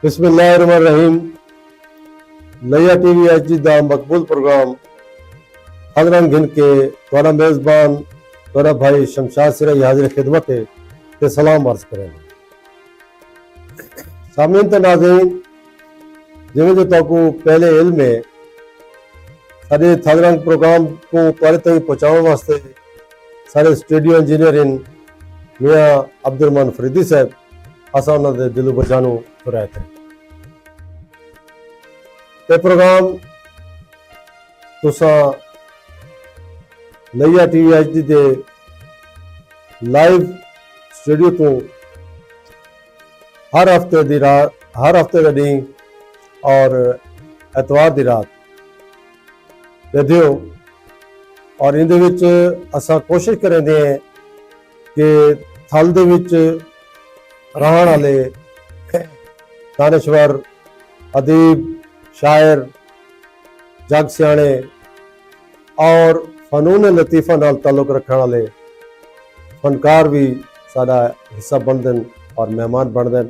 बिस्मिल्लाहिर्रहमानिर्रहीम। लैया TV H दा मकबूल प्रोग्राम हजरन गिन के तोरा मेज़बान तोरा भाई शमशाद सिराई हाजिर खिदमत है ते सलाम अर्ज करें। सामीन ते नाज़रीन, जिमें जो तोको पहले इल्म है सारे हजरन प्रोग्राम को तोरे तक पहुँचाने वास्ते सारे स्टूडियो इंजीनियर इन मियाँ अब्दुलरहमान फरीदी साहब असा उन्होंने दिलो बजानो कराए थे। ये प्रोग्राम तुसा लैया टीवी एच डी दे लाइव स्टूडियो तो हर हफ्ते दी रात हर हफ्ते का डी और एतवार दी रात दियो और इन असा कोशिश करेंगे कि थल दे विच रहन वाले दानश्वर अदीब शायर जग सियाणे और फनून लतीफ़ा नाल ताल्लुक रखने वाले फनकार भी साडा हिस्सा बनते और मेहमान बनते।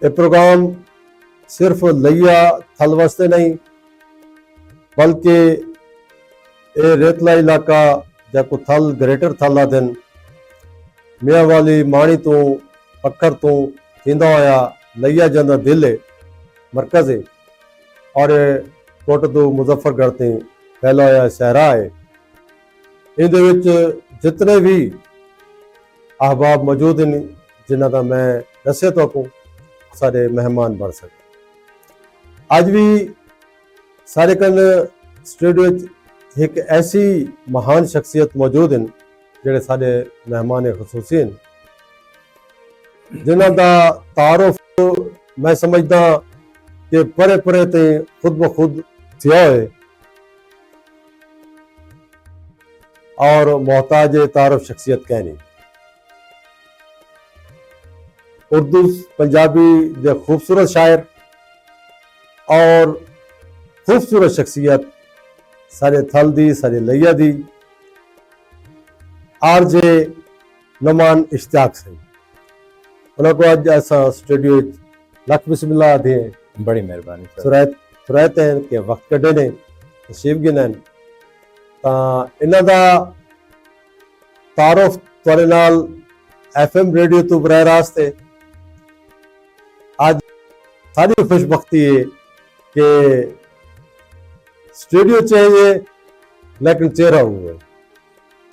ये प्रोग्राम सिर्फ लैया थल वास्ते नहीं बल्कि ये रेतला इलाका जैको थल ग्रेटर थल आदन मियाँ वाली माणी तो पक्खर तो थींदा होया लैया जंदा दिल है मरकज है और कोट तो मुजफ्फरगढ़ ते फैला होया सहरा है। इन जितने भी अहबाब मौजूद हैं जिन्हों का मैं दसे तो को सारे मेहमान बन सके। अज भी सारे कन स्टूडियो एक ऐसी महान शख्सियत मौजूद हैं जेडे सारे मेहमान खसूसी हैं जिन्हों का तारुफ मैं समझदा कि परे परे ते खुद ब खुद थिया है और मोहताज तारुफ शख्सियत कहनी। उर्दू पंजाबी दे खूबसूरत शायर और खूबसूरत शख्सियत सारे थल दी सारे लैया दी आरजे नमान इश्तियाक से उनको अज ऐसा स्टूडियो लख बिस्मिल्लाह दे बड़ी मेहरबानी सुरैत हैं कि वक्त कढ़े ने तशरीफ गिने इन्हों का तारुफ तुहाडे नाल FM रेडियो तो बराह रास्त है। आज सारी खुशबख्ती है कि स्टूडियो चाहिए लेकिन चेहरा हुआ है।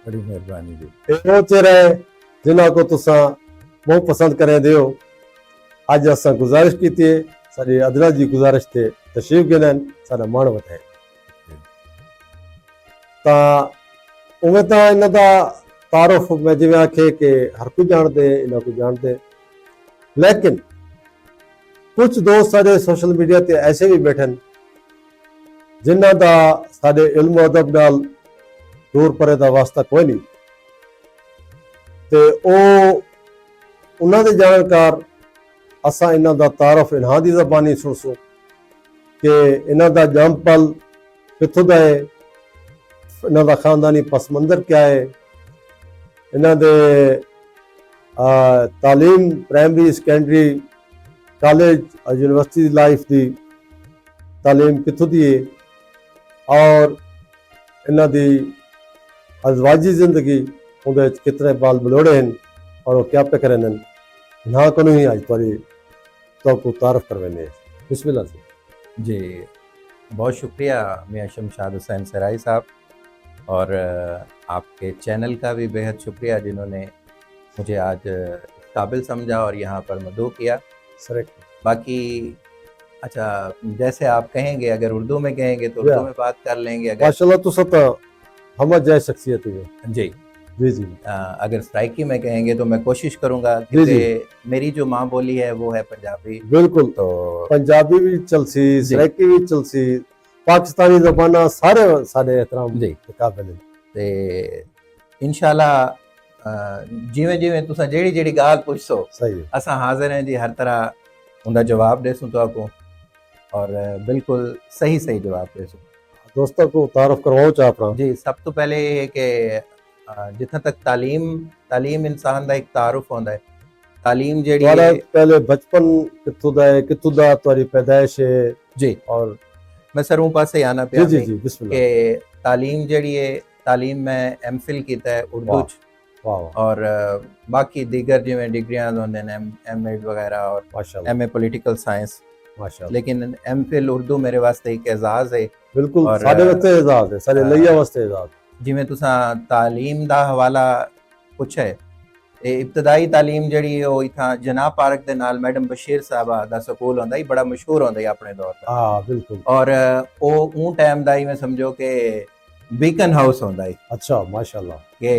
बड़ी मेहरबानी जी। वो चेहरा है जिन्हों को तुसा बहुत पसंद करें दियो। अज असा गुजारिश की थी सारी अदला जी गुजारिश थे तशरीफ गिनन सारा मान बताए उमें तो इन्हों का तारुफ मैं जिमें आखे कि हर कोई जानते इन्हों को जानते लेकिन कुछ दोस्त सारे सोशल मीडिया ते ऐसे भी बैठे जिन्हों का सारे इल्म अदब नाल दूर परे का वास्ता कोई नहीं तो उन्होंने जानकार असा इन्हों का तारुफ इन्हां की जबानी सुनसो कि इन्हों का जमपल कितों का है इन्हों का खानदानी पस मंजर क्या है इन्हों के तालीम प्राइमरी सेकेंडरी कॉलेज और यूनिवर्सिटी लाइफ की तालीम कितों की है और इन्हों की अजवाजी जिंदगी उन्हें कितने बाल बलोड़े हैं और वो क्या पे करें ना को ही आज थोड़ी तो तारफ करवाने बिस्मिल्लाह से जी। बहुत शुक्रिया मियाँ शमशाद हुसैन सराई साहब और आपके चैनल का भी बेहद शुक्रिया जिन्होंने मुझे आज काबिल समझा और यहाँ पर मदऊ किया। बाकी अच्छा जैसे आप कहेंगे अगर उर्दू में कहेंगे तो उर्दू में बात कर लेंगे। अगर माशाल्लाह तो सता हम जाए शख्सियत है जी जी जी अगर सराइकी में कहेंगे तो मैं कोशिश करूंगा कि मेरी जो माँ बोली है वो है पंजाबी। बिल्कुल तो पंजाबी भी चलसी सराइकी भी चलसी पाकिस्तानी ज़बाना सारे सारे एहतराम जी काबिल ते इंशाल्लाह जिवें जिवें तुसा जेड़ी जेड़ी गाल पुछसो सही है असा हाजिर हैं जी हर तरह उनका जवाब देसूं तो आपको और बिल्कुल सही सही जवाब देसूं। दोस्तों को तारुफ करवाओ चाह जी। सब तो पहले ये कि जितना तक तालीम इंसान का एक तारुफ होता है तालीम जेड़ी ਤੁਹਾਡਾ है ਪਹਿਲੇ ਬਚਪਨ ਕਿੱਥੋਂ ਦਾ ਹੈ, ਕਿੱਥੋਂ ਦਾ ਤੁਹਾਡੀ ਪੈਦਾਇਸ਼ ਹੈ? जी ਔਰ मैं सरूं पासे आना जी पिया जी भी जी बिस्मिल्लाह। कि तालीम जेड़ी है तालीम मैं एमफिल कीता है उर्दू वाह। च वाह वाह और बाकी दीगर जिवें डिग्रियां होंदे ने एमएड वगैरह और माशाल्लाह एमए पॉलिटिकल साइंस माशाल्लाह। लेकिन एमफिल उर्दू मेरे वास्ते एक एजाज है बिल्कुल और ਸਾਡੇ ਵਾਸਤੇ ਇਜਾਜ਼ ਹੈ, ਸਾਡੇ ਲਈਆ ਵਾਸਤੇ ਇਜਾਜ਼। जिवें तुसां तालीम दा हवाला पुछे ते इब्तदाई तालीम जेह्ड़ी है ओह इत्थां जनाब पार्क दे नाल मैडम बशीर साहबा दा स्कूल होंदा ही बड़ा मशहूर होंदा ही अपने दौर दा हाँ बिल्कुल। और ओह ऊं टाइम दा ही मैं समझो कि बीकन हाउस होंदा ही अच्छा माशाल्लाह। कि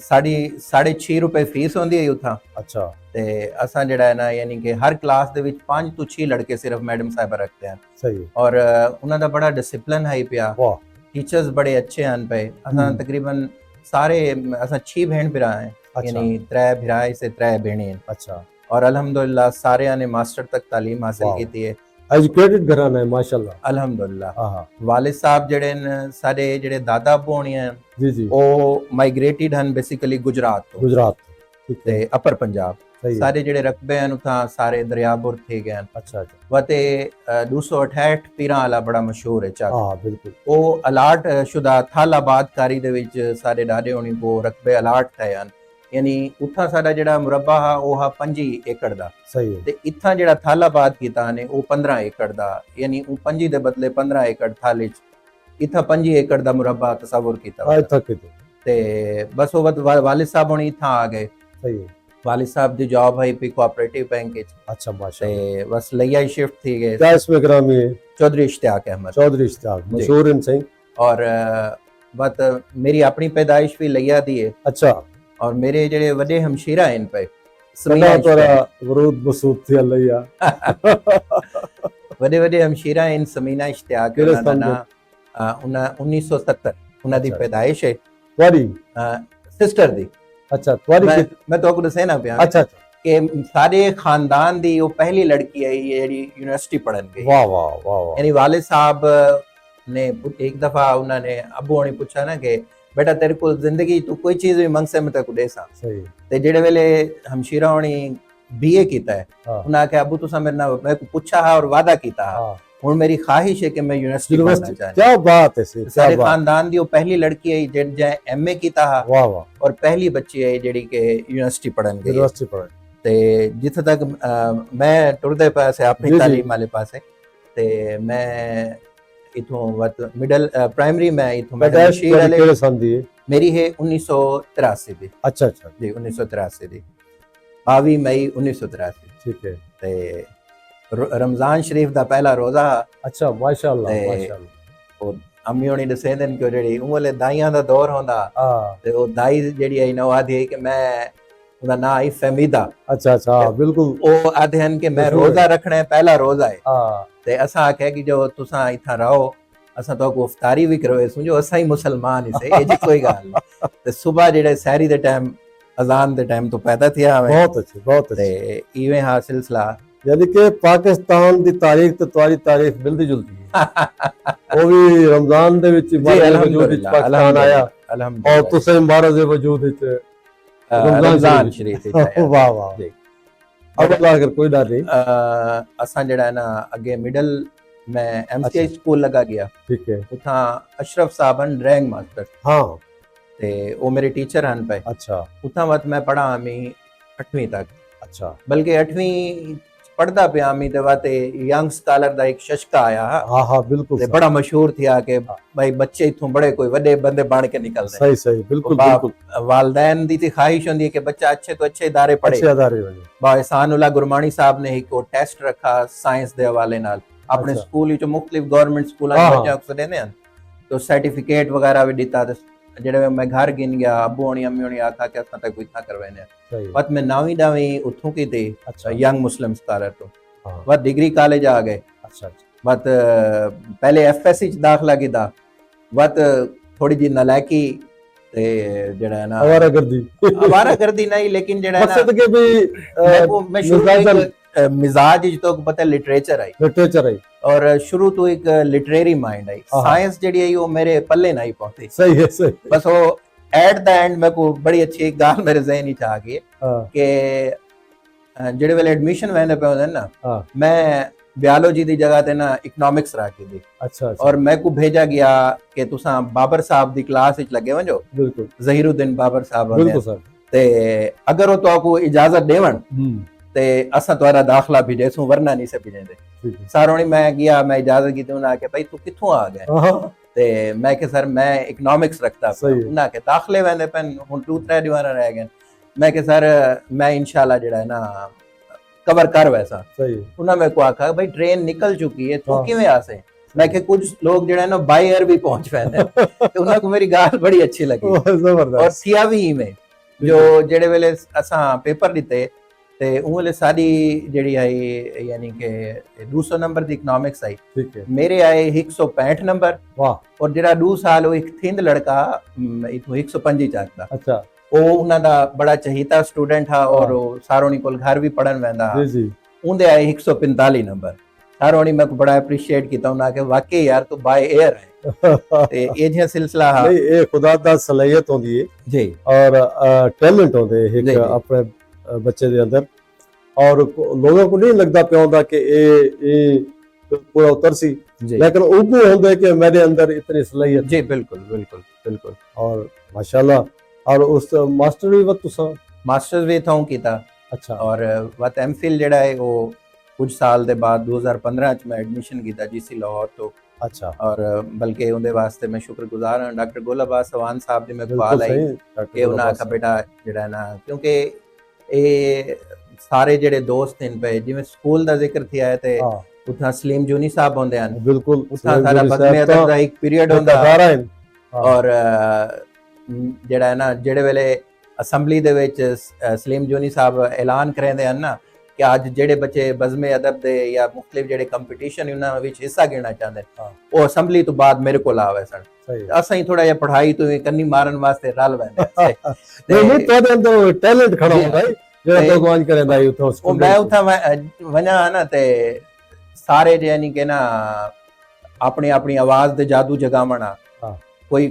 साढ़ी 6.5 रुपए फीस होंदी है उत्थां अच्छा ते असां जेह्ड़ा है ना यानी कि हर क्लास दे विच 5 तो 6 लड़के सिर्फ मैडम साहबा रखते हैं सही है। और उन्हां दा बड़ा डिसिप्लिन है पिया वाह टीचर्स बड़े अच्छे हैं पे असां तकरीबन सारे असां 6 भेण भरा हैं अच्छा यानी 3 भराए से 3 भेणे हैं अच्छा। और अल्हम्दुलिल्लाह सारे ने मास्टर तक तालीम हासिल वाह। की है एजुकेटेड घराना है माशाल्लाह। अल्हम्दुलिल्लाह। हाँ हाँ वालिद साहब जेड़े न सारे जेड़े दादा अब्बू होने हैं जी जी। ਉਹ ਮਾਈਗ੍ਰੇਟਿਡ ਹਨ ਬੇਸਿਕਲੀ ਗੁਜਰਾਤ ਤੋਂ गुजरात ठीक है ਤੇ ਅਪਰ ਪੰਜਾਬ सही है। ਸਾਰੇ ਜਿਹੜੇ ਰਕਬੇ ਹਨ ਉਥਾਂ ਸਾਰੇ ਦਰਿਆਬੁਰ ਥੇ ਗਏ ਹਨ अच्छा अच्छा ਵਤੇ 268 ਪੀਰਾਂ ਵਾਲਾ ਬੜਾ ਮਸ਼ਹੂਰ ਹੈ ਚੱਕ हाँ बिल्कुल ਉਹ ਅਲਾਟ ਸ਼ੁਦਾ ਥਾਲਾਬਾਦ ਕਾਰੀ ਦੇ ਵਿੱਚ ਸਾਡੇ ਡਾਡੇ ਹੋਣੀ ਕੋ ਰਕਬੇ ਅਲਾਟ ਥਏ ਹਨ ਯਾਨੀ ਉਥਾਂ ਸਾਡਾ ਜਿਹੜਾ ਮੁਰੱਬਾ ਆ ਉਹ ਆ 5 ਏਕੜ ਦਾ सही है। ਤੇ ਇੱਥਾਂ ਜਿਹੜਾ ਥਾਲਾਬਾਦ ਕੀਤਾ ਨੇ ਉਹ 15 ਏਕੜ ਦਾ ਯਾਨੀ ਉਹ 5 ਦੇ ਬਦਲੇ 15 ਏਕੜ ਥਾਲੇ ਚ ਇੱਥਾਂ 5 ਏਕੜ ਦਾ ਮੁਰੱਬਾ ਤਸਵੁਰ ਕੀਤਾ आज तक के तो ਤੇ ਬਸ ਉਹ ਵਾਲਿਦ ਸਾਹਿਬ ਹੁਣੀ ਇੱਥਾਂ ਆ ਗਏ सही है। वालिद साहब की जॉब है पी कोऑपरेटिव बैंक विच अच्छा माशाल्लाह। ते बस लैया ही शिफ्ट थी गए क्या इसमें ग्रामी है? चौधरी इश्तियाक अहमद चौधरी इश्तियाक मशहूर इन सिंह। और बत मेरी अपनी पैदाइश भी लैया दी है अच्छा और मेरे जेड़े वडे हमशीरा इन पे सना तोरा वरूद मसूद थी अल्लाह वडे वडे हमशीरा इन समीना इश्तियाक केड़े उन्हां दा सन नाम 1970 उन्हां दी अच्छा। पैदाइश है तुम्हारी सिस्टर दी अच्छा तुम्हारी मैं तो आपको दसे ना पिया अच्छा अच्छा कि सारे खानदान दी वो पहली लड़की है जेड़ी यूनिवर्सिटी पढ़न गई वाह वाह वाह वाह यानी वालिद साहब ने एक दफा उन्होंने अबू होनी पूछा ना कि बेटा तेरे को जिंदगी तू कोई चीज भी मंग से मैं तेरे को दे सा सही ते जेड़े वेले हमशीरा होनी बीए कीता है हाँ। उन्हें आख्या अबू तुसा मेरे को पूछा है और वादा कीता है हाँ हुन मेरी ख्वाहिश है कि मैं यूनिवर्सिटी पढ़ना यूनिवर्सिटी चाहती क्या बात है सिर क्या सारे बात। खानदान दी वो पहली लड़की है जे एमए कीता है वाह वाह और पहली बच्ची है जेड़ी के यूनिवर्सिटी पढ़न गई है। यूनिवर्सिटी पढ़े ते जिथे तक मैं टुरदे पासे अपनी जी, जी। तालीम वाले पासे ते मैं इथों वत मिडल प्राइमरी में इथों पैदाइश बशीर तुम्हारी वाले केड़े सन दी है? मेरी है 1983 दी अच्छा अच्छा जी 1983 दी 22 मई 1983 ठीक है। ते रमजान शरीफ दा पहला रोजा अच्छा माशाल्लाह ते माशाल्लाह। और अम्मी होनी दसे दिन कि जेड़ी उमले दाइयां दा दौर होंदा हाँ ते ओ दाई जेड़ी आई ना आदी है कि मैं उदा ना आई फमीदा अच्छा अच्छा हाँ, बिल्कुल ओ आदे हन कि मैं मशहूर है। रोजा रखना है पहला रोजा है हाँ ते असां आख्या कि जो तुसां इत्थां रहो असां तो को इफ्तारी भी करो समझो असां ही मुसलमान ही से जी कोई गल नहीं ते सुबह जेड़े सहरी दे टाइम अजान दे टाइम तो पैदा थिया हमें बहुत ते अच्छी। इवें हा सिलसिला यानी कि पाकिस्तान दी तारीख ते तुम्हारी तारीख मिलती जुलती है। वो भी रमजान दे विच जी इबारत वजूद विच पाकिस्तान आया और अल्हम्दुलिल्लाह तुसे इबारत दे वजूद विच रमजान शरीफ विच आया। वाह वाह। जी। अब अल्लाह अगर कोई डर नहीं। असां जेड़ा है ना अगे मिडल मैं एमसीआई स्कूल लगा गया ठीक है। उथा अशरफ साहब हन रैंक मास्टर हाँ ते वो मेरे टीचर हन पे अच्छा उथा वत मैं पढ़ा मी 8वीं तक अच्छा बल्कि 8वीं पढ़दा पिया मी ते वाते यंग स्कॉलर दा एक शशका आया हाँ हाँ बिल्कुल ते सही। बड़ा मशहूर थिया कि भाई बच्चे इथों बड़े कोई वड्डे बंदे बन के निकलदे सही सही बिल्कुल बाप बिल्कुल वालदैन दी ते ख्वाहिश होंदी है कि बच्चा अच्छे तो अच्छे इदारे पढ़े अच्छे अदारे बने। बा एहसानुल्लाह गुरमानी साहब ने एक टेस्ट रखा साइंस दे हवाले नाल अपने अच्छा। स्कूल विच मुख्तलिफ गवर्नमेंट स्कूल हाँ, बच्चों को देने हैं तो सर्टिफिकेट वगैरह भी दिता ते जेड़े मैं घर गिन गया अब्बू होनी अम्मी होनी आखा कि असां तक इतना करवाने सही है। बट मैं 9वीं 10वीं उठूं की थी अच्छा यंग मुस्लिम स्कॉलर तो हाँ बट डिग्री कॉलेज आ गए अच्छा अच्छा बट पहले एफएससी च दाखला कीता बट थोड़ी जी नलायकी ते जेड़ा है ना आवारा गर्दी आवारागर्दी नहीं लेकिन जेड़ा है ना मकसद के भी मैं शुरू मिजाज तो एक, मिजाज ही तो पता लिटरेचर आई लिटरेचर है। और शुरू तो एक लिटरेरी माइंड आई हाँ। साइंस जेडी आई वो मेरे पल्ले नहीं पहुंची सही है सही है। बस वो एट द एंड मेरे को बड़ी अच्छी एक गाल मेरे जहन ही आ गई हाँ कि ਜਿਹੜੇ ਵੇਲੇ ਐਡਮਿਸ਼ਨ ਵੈਂਦੇ ਪਏ ਹੁੰਦੇ ਨਾ हाँ मैं बायोलॉजी की जगह ते ना इकोनॉमिक्स रखी थी अच्छा अच्छा और मैं को भेजा गया कि तुसा बाबर साहब की क्लास विच लगे वञो बिल्कुल ज़हीरुद्दीन बाबर साहब होंदे बिल्कुल सर ते अगर वो तो इजाजत देवन ते असा तुम्हारा दाखला भेजेसू वरना नहीं से भेजेंदे ठीक है सारोनी मैं गया मैं इजाजत की उन्हें आके भाई तू कित्थों आ गया हाँ ते मैं के सर मैं इकोनॉमिक्स रखता सही है। उन्हें आके दाखले वैंदे पेन हुन 2-3 दीवार रह गए मैं के सर मैं इंशाल्लाह जेड़ा है ना कवर कर वैसा सही है उन्हें मेरे को आखा भाई ट्रेन निकल चुकी है तू हाँ। किवें आसे मैं के कुछ लोग जेड़ा है ना बाय एयर भी पहुंच पैंदे ते उन्हें को मेरी गाल बड़ी अच्छी लगी ओह, और जबरदस्त थिया भी में जो जेड़े वेले असां पेपर दिते ते उन वेले साडी जेड़ी आई यानी के 200 नंबर दी इकोनॉमिक्स आई ठीक है मेरे आए 165 नंबर वाह और जेड़ा 2 साल वो एक थिंद लड़का इथों 125 चाकदा अच्छा ਉਹ ਉਹਨਾਂ ਦਾ ਬੜਾ ਚਹੀਤਾ ਸਟੂਡੈਂਟ ਆ ਔਰ ਉਹ ਸਾਰੋਣੀ ਕੋਲ ਘਰ ਵੀ ਪੜਨ ਵੈਂਦਾ जी जी ਉਹਦੇ ਆਏ 145 ਨੰਬਰ ਸਾਰੋਣੀ ਮੈਂ ਬੜਾ ਐਪਰੀਸ਼ੀਏਟ ਕੀਤਾ ਉਹਨਾਂ ਕਿ ਵਾਕਈ ਯਾਰ ਤੂੰ ਬਾਈ 에ਅਰ ਹੈ ਤੇ ਇਹ ਜਿਹਾ ਸਿਲਸਿਲਾ नहीं ये खुदा दा सलाहियत होंदी है ਜੀ और टैलेंट होंदे जी, एक जी। अपने बच्चे दे अंदर और लोगों को नहीं लगता पे होंदा कि ये पूरा उतर सी जी लेकिन उनको होंदा है कि मेरे अंदर इतनी सलाहियत जी बिल्कुल बिल्कुल बिल्कुल और माशाल्लाह और उस मास्टर भी वक्त तुसा मास्टर्स भी इथों ਕੀਤਾ अच्छा और वत एमफिल ਜਿਹੜਾ ਹੈ ਉਹ ਕੁਝ ਸਾਲ ਦੇ ਬਾਅਦ 2015 ਚ ਮੈਂ ਐਡਮਿਸ਼ਨ ਕੀਤਾ ਜੀਸੀ ਲਾਹੌਰ ਤੋਂ अच्छा ਔਰ ਬਲਕਿ ਉਹਦੇ ਵਾਸਤੇ ਮੈਂ ਸ਼ੁਕਰਗੁਜ਼ਾਰ ਹਾਂ ਡਾਕਟਰ ਗੁਲਬਾਜ਼ ਸਵਾਨ ਸਾਹਿਬ ਦੀ ਮੈਂ बिल्कुल ਕਾਲ ਆਈ सही ਕਿ डॉक्टर ਉਹਨਾਂ ਆਖਾ ਬੇਟਾ ਜਿਹੜਾ ਨਾ ਕਿਉਂਕਿ ਇਹ ਸਾਰੇ ਜਿਹੜੇ ਦੋਸਤ ਹਨ ਪਏ ਜਿਵੇਂ ਸਕੂਲ ਦਾ ਜ਼ਿਕਰ ਥਿਆ ਹੈ ਤੇ हाँ ਉਥਾਂ ਸਲੀਮ ਜੂਨੀ ਸਾਹਿਬ ਹੁੰਦੇ ਹਨ बिल्कुल ਉਥਾਂ ਸਾਰਾ ਬਜ਼ਮੇ ਅਦਬ ਦਾ ਇੱਕ ਪੀਰੀਅਡ ਹੁੰਦਾ ਔਰ ਜਿਹੜਾ ਹੈ ਨਾ ਜਿਹੜੇ ਵੇਲੇ ਅਸੈਂਬਲੀ ਦੇ ਵਿੱਚ ਸਲੀਮ ਜੂਨੀ ਸਾਹਿਬ ਐਲਾਨ ਕਰਾਉਂਦੇ ਹਨ ਨਾ ਕਿ ਅੱਜ ਜਿਹੜੇ ਬੱਚੇ ਬਜ਼ਮੇ ਅਦਬ ਦੇ ਜਾਂ ਮੁxtਲਿਫ ਜਿਹੜੇ ਕੰਪੀਟੀਸ਼ਨ ਉਹਨਾਂ ਵਿੱਚ ਹਿੱਸਾ ਲੈਣਾ ਚਾਹੁੰਦੇ ਉਹ ਅਸੈਂਬਲੀ ਤੋਂ ਬਾਅਦ ਮੇਰੇ ਕੋਲ ਆਵੇ ਸਨ सही ਅਸਾਂ ਹੀ ਥੋੜਾ ਜਿਹਾ ਪੜ੍ਹਾਈ ਤੋਂ ਕੰਨੀ ਮਾਰਨ ਵਾਸਤੇ ਰਲ ਵੈਂਦੇ नहीं नहीं तो अंदर टैलेंट खड़ा होंदा है जेड़ा भगवान करदा है उतो ਉਹ स्कूल ਮੈਂ ਉਥਾਂ ਵਣਾ ਨਾ ਤੇ ਸਾਰੇ ਯਾਨੀ ਕਿ ਨਾ ਆਪਣੀ ਆਪਣੀ ਆਵਾਜ਼ ਦੇ ਜਾਦੂ ਜਗਾਵਣਾ ਹਾਂ।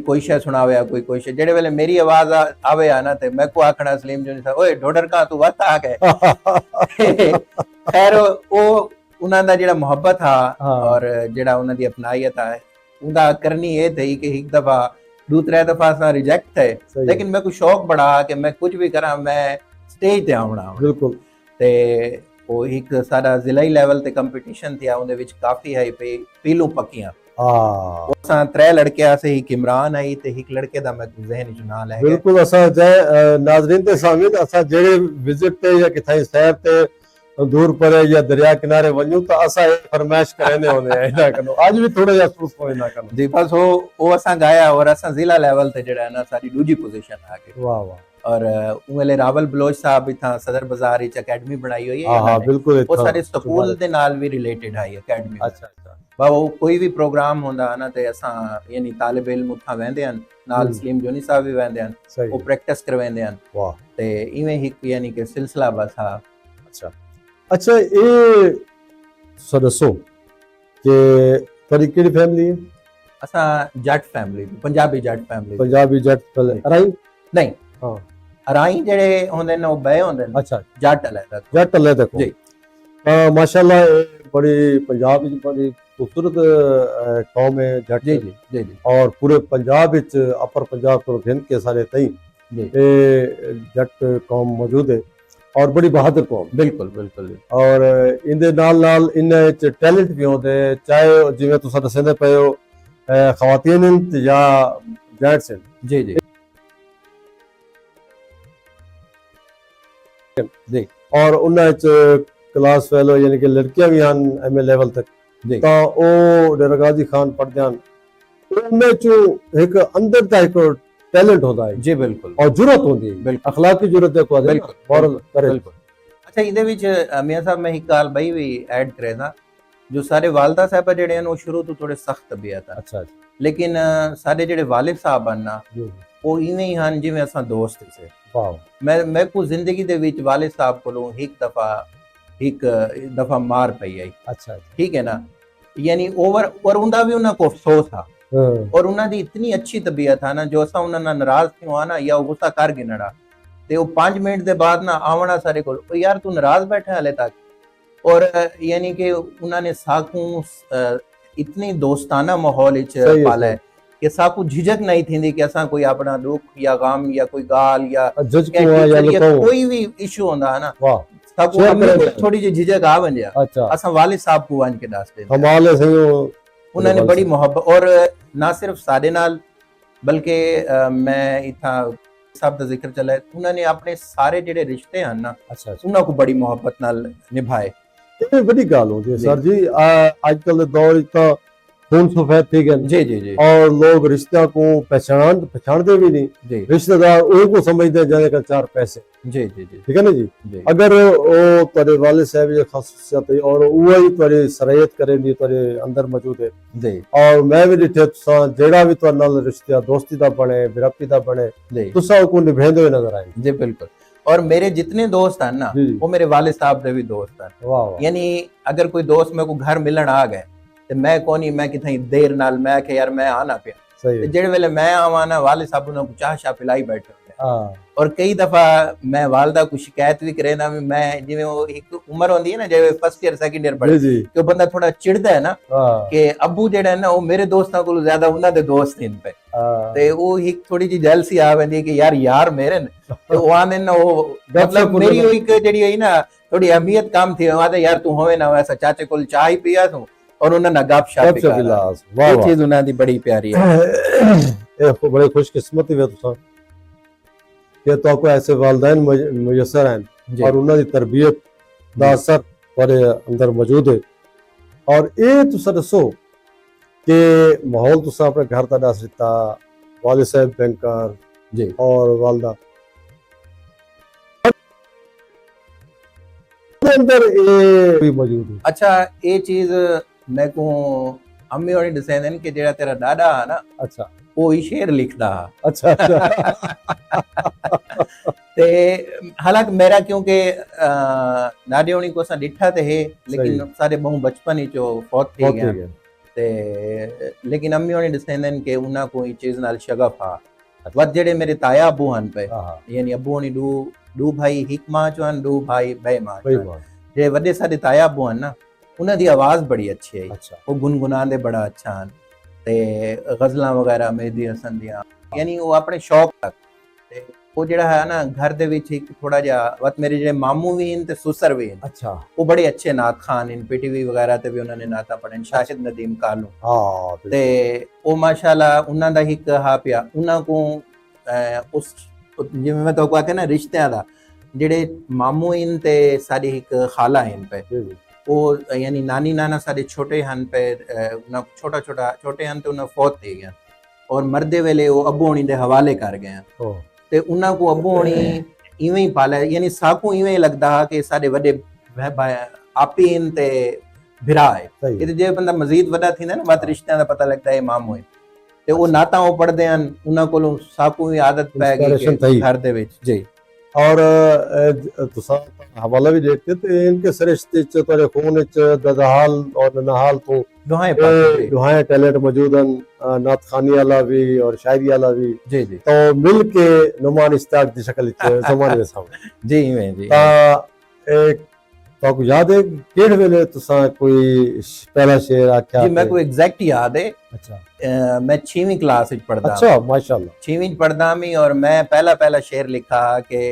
ਕੋਈ ਸ਼ੈ ਸੁਣਾਵੇ ਕੋਈ ਸ਼ੈ ਜਿਹੜੇ ਵੇਲੇ ਮੇਰੀ ਆਵਾਜ਼ ਆਵੇ ਆ ਨਾ ਤੇ ਮੈਂ ਕੋ ਆਖਣਾ ਸਲੀਮ ਜੁਨੀ ਸਾਹਿਬ ਓਏ ਢੋਡਰ ਕਾ ਤੂੰ ਵਤ ਆ ਗਏ ਖੈਰ ਉਹ ਉਹਨਾਂ ਦਾ ਜਿਹੜਾ ਮੁਹੱਬਤ ਆ ਔਰ ਜਿਹੜਾ ਉਹਨਾਂ ਦੀ ਅਪਨਾਈਅਤ ਆ ਉਹਦਾ ਕਰਨੀ ਇਹ ਥਈ ਕਿ ਇੱਕ ਦਫਾ दूसरा दफा सा रिजेक्ट है लेकिन मैं को शौक बड़ा कि मैं कुछ भी करा मैं स्टेज ते आउणा बिल्कुल ते ਉਹ ਇੱਕ ਸਾਡਾ ਜ਼ਿਲ੍ਹੀ ਲੈਵਲ ਤੇ ਕੰਪੀਟੀਸ਼ਨ ਥਿਆ ਉਹਦੇ ਵਿੱਚ ਕਾਫੀ ਹੈ ਪੀਲੂ ਪੱਕੀਆਂ हाँ ਉਸਾਂ ਤਰੇ ਲੜਕੇ ਆਸੇ ਇੱਕ ਇਮਰਾਨ ਆਈ ਤੇ ਇੱਕ ਲੜਕੇ ਦਾ ਮੈਂ ਜ਼ਿਹਨ ਚ ਨਾਂ ਲੈ ਗਿਆ बिल्कुल असा जय नाजरीन ते सामिन असा जेड़े विजिट ते या किथाई सैर ते दूर परे या दरिया किनारे वञू तो असा फरमाइश करने होने इना कनो आज भी थोड़ा जा सुस्त हो इना कनो जी बस वो असां गाया और असां जिला लेवल ते जेड़ा है ना साडी दूजी पोजीशन आ गई वाह वाह और उवेले रावल बलोच साहब इथा सदर बाजार विच एकेडमी बनाई हुई है हां बिल्कुल वो सारे स्कूल दे नाल भी रिलेटेड है एकेडमी अच्छा अच्छा वो कोई भी प्रोग्राम होंदा ना ते असां यानी तालिब इल्म उठा वेंदे हन नाल सलीम जोनी साहब भी वेंदे हन वो प्रैक्टिस करवेंदे हन वाह ते इवें ही यानी कि सिलसिला बस हा अच्छा अच्छा ये सदस्यो के तरी केड़ी फैमिली है असां जट फैमिली पंजाबी जट फैमिली पंजाबी जट राई नहीं हां अराई जेड़े होंदे ने ओ बे होंदे ने अच्छा जट अलग जट ले देखो जी माशाल्लाह बड़ी पंजाब में बड़ी खूबसूरत कौम है जट जी जी जी जी और पूरे पंजाब विच अपर पंजाब तो घिन के सारे तई जी ये जट कौम मौजूद है और बड़ी बहादुर कौम बिल्कुल बिल्कुल और इंदे नाल इन टैलेंट भी होंदे चाहे जिवें तुसां दसदे पए हो खवातीन या जेंट्स जी जी जी और उन्हें क्लास फेलो यानी कि लड़कियां भी हैं एमए लेवल तक जी तो ओ डरगाजी खान पढ़दे हैं उनमें जो एक अंदर दा एक टैलेंट होता है जी बिल्कुल और जरूरत होती है बिल्कुल अखलाकी जरूरत है को बिल्कुल मॉरल करे बिल्कुल अच्छा ਇਹਦੇ ਵਿੱਚ ਮੀਆਂ ਸਾਹਿਬ ਮੈਂ ਇੱਕ ਗੱਲ ਬਈ ਵੀ ਐਡ ਕਰੇਦਾ ਜੋ ਸਾਰੇ ਵਾਲਦਾ ਸਾਹਿਬ ਜਿਹੜੇ ਹਨ ਉਹ ਸ਼ੁਰੂ ਤੋਂ ਥੋੜੇ ਸਖਤ ਤਬੀਅਤ ਆ अच्छा ਲੇਕਿਨ ਸਾਡੇ ਜਿਹੜੇ ਵਾਲਿਦ ਸਾਹਿਬ ਹਨ ਨਾ जी ਉਹ ਇਵੇਂ ਹੀ ਹਨ ਜਿਵੇਂ ਅਸਾਂ ਦੋਸਤ ਸੀ वाह ਮੈਂ ਕੋ ਜ਼ਿੰਦਗੀ ਦੇ ਵਿੱਚ ਵਾਲਿਦ ਸਾਹਿਬ ਕੋਲੋਂ ਇੱਕ ਦਫਾ ਮਾਰ ਪਈ ਆਈ अच्छा ठीक है ना यानी ओवर और उनका भी उन्हें को अफसोस था और उन्होंने इतनी अच्छी तबीयत था ना जो असा उन्होंने नाराज क्यों आना या गुस्सा कर गिनड़ा ਤੇ ਉਹ 5 ਮਿੰਟ ਦੇ ਬਾਅਦ ਨਾ ਆਵਣਾ ਸਾਡੇ ਕੋਲ, ਉਹ ਯਾਰ ਤੂੰ ਨਾਰਾਜ਼ ਬੈਠਾ ਹਲੇ ਤੱਕ। ਔਰ यानी कि उन्होंने साकू इतनी दोस्ताना माहौल सही पाला है है कि साकू झिझक नहीं थी कि असा कोई अपना दुख या गम या कोई गाल या जज को या या टीचर या लुकाओ कोई भी इशू होंदा है ना, वाह साकू शेयर अम्मी करें। को थोड़ी जी झिझक आ वंजा, अच्छा असा वालिद साहब को वंज के दस दे हमारे सही हो उन्होंने बड़ी मोहब्बत। और ना सिर्फ साडे नाल बल्कि मैं इथा साहब का जिक्र चला है, उन्होंने अपने सारे जेडे रिश्ते हैं ना अच्छा अच्छा उन्होंने को बड़ी मोहब्बत नाल निभाए। ਇਹ ਵੱਡੀ ਗੱਲ ਹੁੰਦੀ ਹੈ जी। ਸਰ ਜੀ ਅੱਜ ਕੱਲ ਦੇ ਦੌਰ ਵਿੱਚ ਤਾਂ खून सफेद थी गए जी जी जी और लोग रिश्ता को पहचानते भी नहीं, जी रिश्तेदार उनको समझते हैं जाने का 4 पैसे, जी जी जी ठीक है ना जी। जी अगर वो तेरे वालिद साहब ये खासियत है और वही तेरी सरयत करेंगे तेरे अंदर मौजूद है। जी और मैं भी डिठे तुसा जेड़ा भी तुहाडे नाल रिश्ता दोस्ती दा बने बिरपी दा बने जी तुसा को निभांदे हुए नजर आए। जी बिल्कुल। और मेरे जितने दोस्त हैं ना जी। वो मेरे वालिद साहब के भी दोस्त हैं। वाह वाह यानी अगर कोई दोस्त मेरे को घर मिलन आ गए तो मैं कोनी मैं कितनी देर नाल मैं कि यार मैं आना पिया, सही ते है जेड़े वेले मैं आवां ना वालिद साहब उन्हें को चाह शाह पिलाई बैठे होंदे। हां और कई दफा मैं वालदा को शिकायत भी करे ना भी मैं जिवें वो एक उम्र होंदी है ना जिवें फर्स्ट ईयर सेकंड ईयर पढ़े जी जी कि बंदा थोड़ा चिढ़दा है ना हां कि अब्बू जेड़ा है ना वो मेरे दोस्तां कोलों ज्यादा उन्हां दे दोस्त इन पे, ते वो एक थोड़ी जी जेलसी आ वेंदी है कि यार मेरे ने ते वो आने ना वो मतलब मेरी वो एक जेड़ी है ना थोड़ी अहमियत काम थी, आदे यार तू होवे ना वैसा चाचे कोल चाह ही पिया तू और उन्हां ना गपशप सब बिलास वाह ये वाह चीज उन्हां दी बड़ी प्यारी है। ये बड़े खुशकिस्मत है तुसा कि तो को ऐसे वालिदैन मुयसर हैं जी और उन्हां दी तरबियत दा असर तुम्हारे अंदर मौजूद है। और ये तुसा दसो कि माहौल तुसा अपने घर दा दस दिता, वालिद साहब बैंकर जी और वालदा के अंदर ये भी मौजूद है। अच्छा ये चीज मैं को अम्मी होनी दसेंदे न कि जेड़ा तेरा डाडा है ना अच्छा वो ही शेर लिखदा हा। अच्छा अच्छा ते हालांकि मेरा क्योंकि नाडे होनी को असां डिठा ते है लेकिन सही। सारे बहु बचपन ही चो फौत थी बहुत गया ठीक है ते लेकिन अम्मी होनी दसेंदे न कि उन्हां को ई चीज नाल शगफ हा। वत जेड़े मेरे ताया अबू हन पे हां हां यानी अबू होनी दू भाई हिक मां चो हन, दू भाई बे मां वही चो हन। बात जे वड्डे साडे ताया अबू हन ना उन्हां दी आवाज बड़ी अच्छी है, अच्छा वो गुनगुनांदे बड़ा अच्छा हन ते गजलां वगैरह मेहदी हसन दियां यानी वो अपने शौक तक ते वो जेड़ा है ना घर दे विच एक थोड़ा जिहा वत मेरे जेड़े मामू भी हन ते सुसर भी हन अच्छा वो बड़े अच्छे नात खान इन पीटीवी वगैरह ते भी उन्होंने नाता पढ़न शाहिद नदीम कालू हाँ ते वो माशाल्लाह उन्हां दा हिक हा पिया उन्हां को उस जिवें मैं तो आखे ना रिश्तियां दा जेड़े मामू इन ते साडी हिक खाला इन पे जी जी वो यानी नानी नाना साडे छोटे हन पे उन्हां छोटे हन ते उन्हां फौत थी गए और मरदे वेले वो अब्बू होनी दे हवाले कर गए ओ ते उन्हां को अब्बू होनी इवें ही पाला यानी साकू इवें ही लगदा हा कि साडे वड्डे आपी इन ते भिरा है सही ये जे बंदा मजीद वड्डा थींदा ना बात रिश्तियां दा पता लगदा है मामू है ते वो नाता वो पढ़दे हन उन्हां कोलों साकू ही आदत पै गई Inspiration कि थी। घर दे विच जी और तुसा हवाला भी देखते थे इनके सरिश्ते च तेरे खून च ददहाल और ननहाल तो दुआएं पाके दुहाएं टैलेंट मौजूद हैं, नात खानी वाला भी और शायरी वाला भी जी जी तो मिल के नुमान इस्ताक की शक्ल च जमाने में सामने जी इवें जी ता एक तो को याद है केड़ वेले तुसा कोई पहला शेर आख्या जी मेरे को एग्जैक्ट याद है अच्छा मैं 6वीं क्लास विच पढ़दा अच्छा माशाल्लाह 6वीं पढ़दा मी और मैं पहला शेर लिखा कि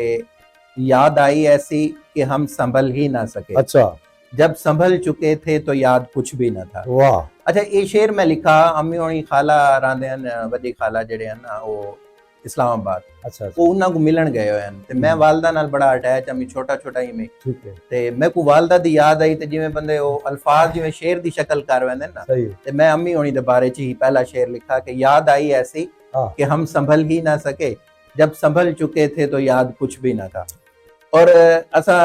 याद आई ऐसी कि हम संभल ही ना सके, अच्छा जब संभल चुके थे तो याद कुछ भी ना था। वाह अच्छा ये शेर मैं लिखा अम्मी होनी खाला रांदे हन वड्डी खाला जेड़े हन ना वो इस्लामाबाद अच्छा वो उन्हां को मिलन गए हुए हन ते मैं वालदा नाल बड़ा अटैच अमी छोटा ही में ठीक है ते मैं को वालदा दी याद आई ते जिवें बंदे वो अल्फाज जिवें शेर दी शक्ल कर वेंदे ना सही ते मैं अम्मी होनी दे बारे च ही पहला शेर लिखा कि याद आई ऐसी हाँ। कि हम संभल ही ना सके, जब संभल चुके थे तो याद कुछ भी ना था। और असा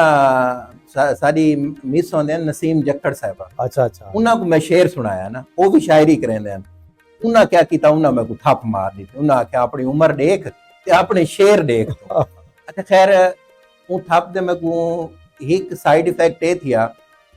साडी मिस होंदे नसीम जक्कड़ साहिबा अच्छा अच्छा उन्हां को मैं शेर सुनाया ना वो भी शायरी करेंदे हन उन्हां क्या कीता उन्हां मैं को थप मार दी उन्हां आख्या अपनी उम्र देख ते अपने शेर देख तू। अच्छा खैर वो थप दे मैं को एक साइड इफेक्ट ये थिया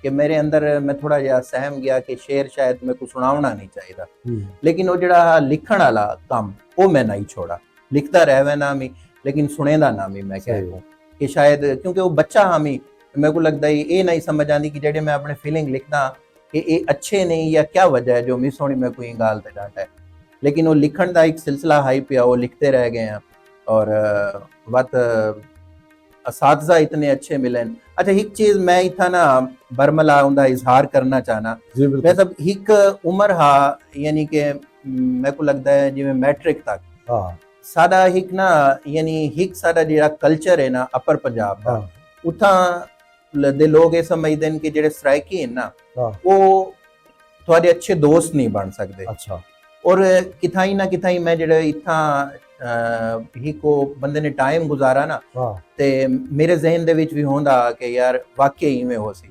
कि मेरे अंदर मैं थोड़ा जिहा सहम गया कि शेर शायद मेरे को सुनावना नहीं चाहिए लेकिन वो जड़ा लिखण वाला काम वो मैं नहीं छोड़ा लिखता रह वैना मी लेकिन सुने दा ना भी मैं कह सही। दूं कि शायद क्योंकि वो बच्चा हामी मेरे को लगता है ये नहीं समझ आती कि जेडे मैं अपने फीलिंग लिखदा कि ये अच्छे नहीं या क्या वजह है जो मिस होनी मैं कोई गाल ते डांटा है, लेकिन वो लिखण का एक सिलसिला हाई पिया, वो लिखते रह गए हैं और बात असातिज़ा इतने अच्छे मिले। अच्छा एक चीज़ मैं इतना ना बरमला उनका इजहार करना चाहना जी बिल्कुल। वैसे एक उम्र हा यानी कि मेरे को लगता है जिवें मैट्रिक तक हाँ साडा एक ना यानी एक साडा जिहड़ा कल्चर है ना अपर पंजाब का हाँ उथा दे लोग ये समझते हैं कि जेडे सराइकी है ना हाँ। वो थोड़े अच्छे दोस्त नहीं बन सकते अच्छा और किथाई ना किथाई मैं जेड़ा इत्थां ही को बंदे ने टाइम गुजारा ना हाँ ते मेरे जहन दे विच भी होंदा कि यार वाकई इवें हो सी,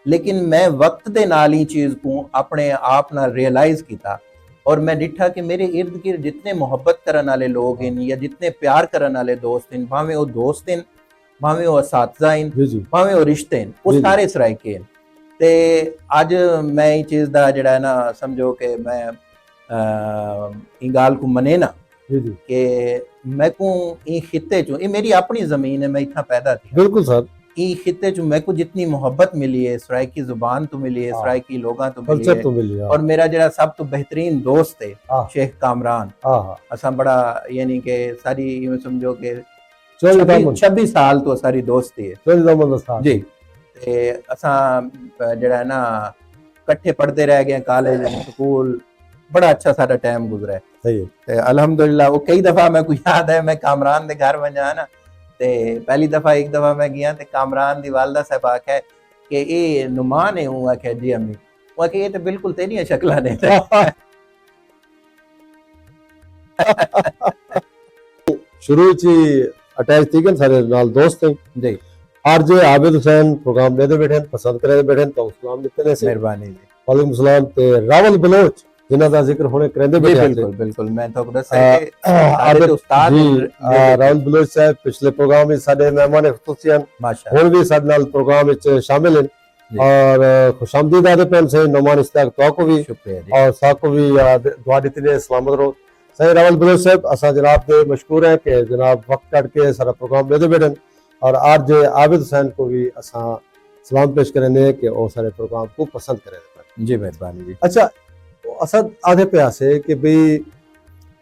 लेकिन मैं वक्त दे नाल ही चीज़ को अपने आप ना रियलाइज किया और मैं डिठा कि मेरे इर्द गिर्द जितने मोहब्बत करने वाले लोग हैं या जितने प्यार करने वाले दोस्त हैं, भावें वो दोस्त हैं, भावें वो असातिज़ा हैं, जी जी भावें वो रिश्ते हैं, वो जी जी। सारे सराइके हैं। ते अज मैं ये चीज़ दा जेड़ा है ना समझो कि मैं ई गाल को मने ना जी जी कि मैं को ई खिते चो ये मेरी अपनी ज़मीन है, मैं इतना पैदा थी बिल्कुल सर। ई खिते चो मैं को जितनी मोहब्बत मिली है सराइकी जुबान तो मिली है, हाँ। सराइकी लोगों तो मिली कल्चर है तो मिल गया। और मेरा जरा सब तो बेहतरीन दोस्त है हाँ शेख कामरान। हाँ हाँ। असा बड़ा यानी कि सारी यूं समझो कि चौधरी दामन 26 साल तो सारी दोस्ती है चौधरी दामन दा साथ। जी। ते असा जड़ा है ना कट्ठे पढ़ते रह गए कॉलेज स्कूल, बड़ा अच्छा सारा टाइम गुजरा है। सही है। ते अल्हम्दुलिल्लाह वो कई दफा मैं को याद है मैं कामरान दे घर वजा ना ते पहली दफा एक दफा मैं गया ते कामरान दी वालदा साहब आखे कि ये नुमान है, हूं आखे जी अम्मी, वो आखे ये तो बिल्कुल तेरियां शक्लां ने। शुरू च ही अटैच थी सारे नाल दोस्त हैं जी आरजे आबिद हुसैन प्रोग्राम लेते बैठे पसंद करे बैठे तो सलाम दिते ने से मेहरबानी जी वालेकुम सलाम ते रावल बलोच जिन्हां दा जिक्र हुणे करंदे जी बैठे बिल्कुल बिल्कुल मैं तो दसा है कि सारे आबिद तो उस्ताद जी हैं, रावल बलोच साहब पिछले प्रोग्राम में साडे मेहमान खुसूसियन माशाअल्लाह हुण भी साडे नाल प्रोग्राम विच शामिल हैं जी। और खुशामदीद आदे पेन से नौमान इस्ताक तो को भी शुक्रिया जी। और साको भी दुआ दी ने सलामत रहो। सही रावल बलोच साहब असा जनाब के मशकूर है कि जनाब वक्त कट के सारा प्रोग्राम लेते बैठन और आरजे आबिद हुसैन को भी असा सलाम पेश करेंगे कि वो सारे प्रोग्राम को पसंद करें। जी मेहरबानी जी। अच्छा असा आधे पे से कि भाई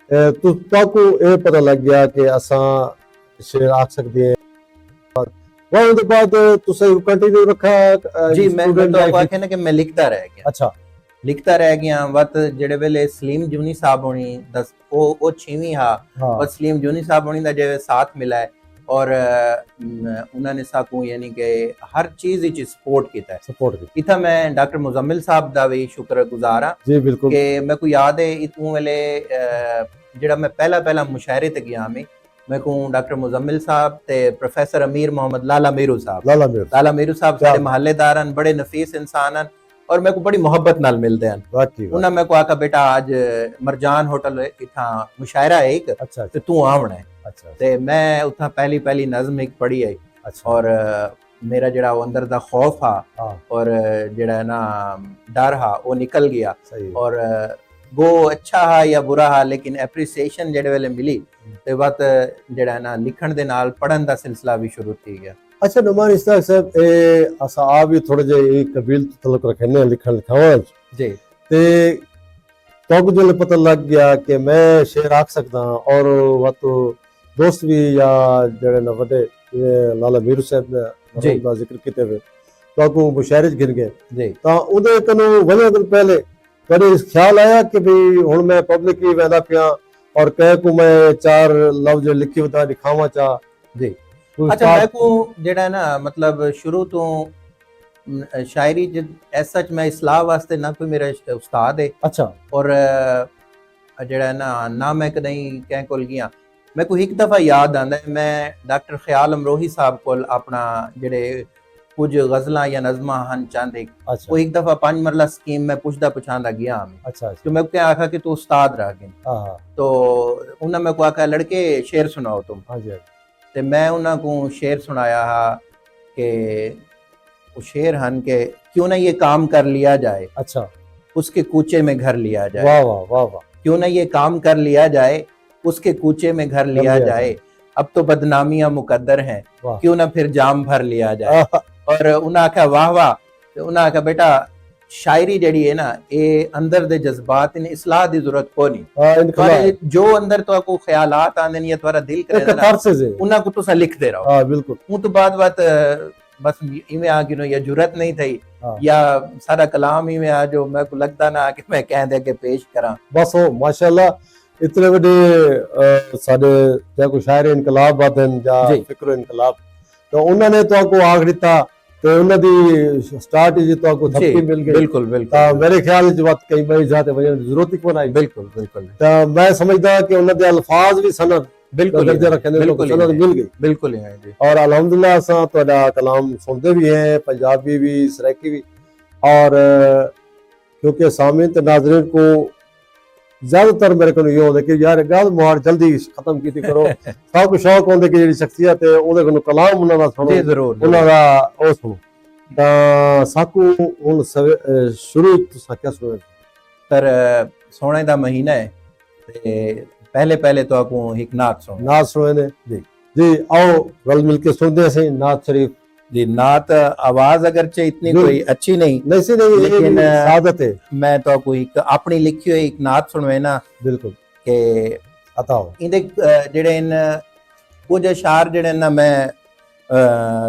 को ये पता लग गया कि असा शेर आख सकते हैं वहां उनके बाद तुसे कंटिन्यू रखा जी मैं स्टूडेंट तो आपको लाइफ। आखे ना कि मैं लिखता रह गया अच्छा लिखता रह गया वत जेड़े वेले सलीम जूनी साहब होनी दस ओ 6वीं हा हाँ और सलीम जूनी साहब होनी दा जे साथ मिला है और उन्होंने साकू यानी कि हर चीज विच सपोर्ट किया है। सपोर्ट की इतना मैं डॉक्टर मुजम्मिल साहब दा भी शुक्रगुजार हाँ जी बिल्कुल कि मैं को याद है इतू वेले जेड़ा मैं पहला मुशायरे ते गया मैं को डॉक्टर मुजम्मिल साहब ते प्रोफेसर अमीर मोहम्मद लाला मीरू साहब लाला मीरू साहब सारे महल्लेदार हैं, बड़े नफीस इंसान हैं और मैं को बड़ी मोहब्बत नाल मिलते हैं। उन्हें मैं को आका बेटा आज मरजान होटल इथा मुशायरा है एक अच्छा ते तू आवना है। अच्छा ते मैं उथा पहली नज़म एक पढ़ी है अच्छा और मेरा जड़ा वो अंदर दा खौफ हा हाँ और जड़ा ना डर हा वो निकल गया सही और वो अच्छा हा या बुरा हा लेकिन एप्रीसिएशन जेड़े वेले मिली ते बात जड़ा ना लिखण दे नाल पढ़न दा सिलसिला भी शुरू थी गया। अच्छा नुमान इस्ताक साहब ए असा आप भी थोड़े जे एक कबील तलक रखने लिखण लिखावन जी ते तो जो पता लग गया कि मैं शेर आख सकता और वह तो दोस्त भी या जड़े न वडे लाला मीरू साहब ने जी दा जिक्र किते हुए तो को मुशायरे गिन गए जी तो उदे कनु वने दिन पहले कदे इस ख्याल आया कि भाई हुन मैं पब्लिक ही वेंदा पिया और कह को मैं चार लफ्ज लिखी बता दिखावा चा जी। अच्छा मैं को जेड़ा ना मतलब शुरू तो शायरी एज सच मैं इस्लाह वास्ते ना कोई मेरा उस्ताद है अच्छा और जेड़ा ना मैं कदई कह कोल गया मैं को एक दफ़ा याद आंदा है मैं डॉक्टर ख्याल अमरोही साहब कोल अपना जेड़े कुछ गज़लां या नज़मां हन चंद एक अच्छा वो एक दफ़ा 5 मरला स्कीम मैं पुछदा पुछांदा गया हमें अच्छा तो मैं क्या आखा कि तू उस्ताद रह गए हाँ तो उन्हें मैं को आखा लड़के शेर सुनाओ तुम हाँ जी ते मैं उन्हें को शेर सुनाया हा कि वो शेर हन के क्यों ना ये काम कर लिया जाए अच्छा उसके कूचे में घर लिया जाए, वाह वाह वाह वाह क्यों ना ये काम कर लिया जाए उसके कूचे में घर लिया जाए, अब तो बदनामियां मुकद्दर हैं, वाह। क्यों ना फिर जाम भर लिया जाए। और उन्हें आख्या वाह वाह, तो उन्हें आख्या बेटा शायरी जड़ी है ना, ये अंदर दे जज्बात इन इसलाह दी जरूरत को नहीं, पर जो अंदर तो को ख्यालात आंदे या तुम्हारा दिल करे ना, उन्हें को तुसा लिखते रहो। हां बिल्कुल। वो तो बात बस इवें आ गिनो या जरूरत नहीं थी या सारा कलाम ही में आ जो मैं को लगता ना कि मैं कह दे के पेश करा। बस हो माशाल्लाह इतने बड़े साडे जा को शायर इनकलाब बादन जा फिक्र इनकलाब, तो उन्होंने तो को आख दिता, तो उन्हां दी स्टार्ट जी तो को थप्पी मिल गई। बिल्कुल बिल्कुल। मेरे ख्याल च बात कई बार जाते वजह जरूरत ही कोई नहीं। बिल्कुल बिल्कुल। तो मैं समझदा कि उन्हां दे अल्फाज भी सनद बिल्कुल दर्जा रखने बिल्कुल सनद मिल गई। बिल्कुल है जी। और अल्हम्दुलिल्लाह असा तोड़ा कलाम सुनते भी हैं, पंजाबी भी सराइकी भी, और क्योंकि सामीन ते नाज़रीन को ज्यादातर मेरे को ये होता कि यार गल मुहार जल्दी खत्म की करो। सब को शौक होंदे कि जेडी शख्सियत है ओदे को कलाम उन्हां दा सुनो, उन्हां दा ओ सुनो। तां साकू हुन शुरू तुसां क्या सुने? पर सोने दा महीना है ते पहले तो आपको एक नात सुने ने जी जी। आओ रल मिलके सुनते हैं नात शरीफ जी। नात आवाज अगरचे इतनी कोई अच्छी नहीं लेकिन सादत है। मैं तो आपको एक अपनी लिखी हुई एक नात सुनवे ना। बिल्कुल के अताओ इंदे जेड़े इन कुछ अशार जेड़े ना मैं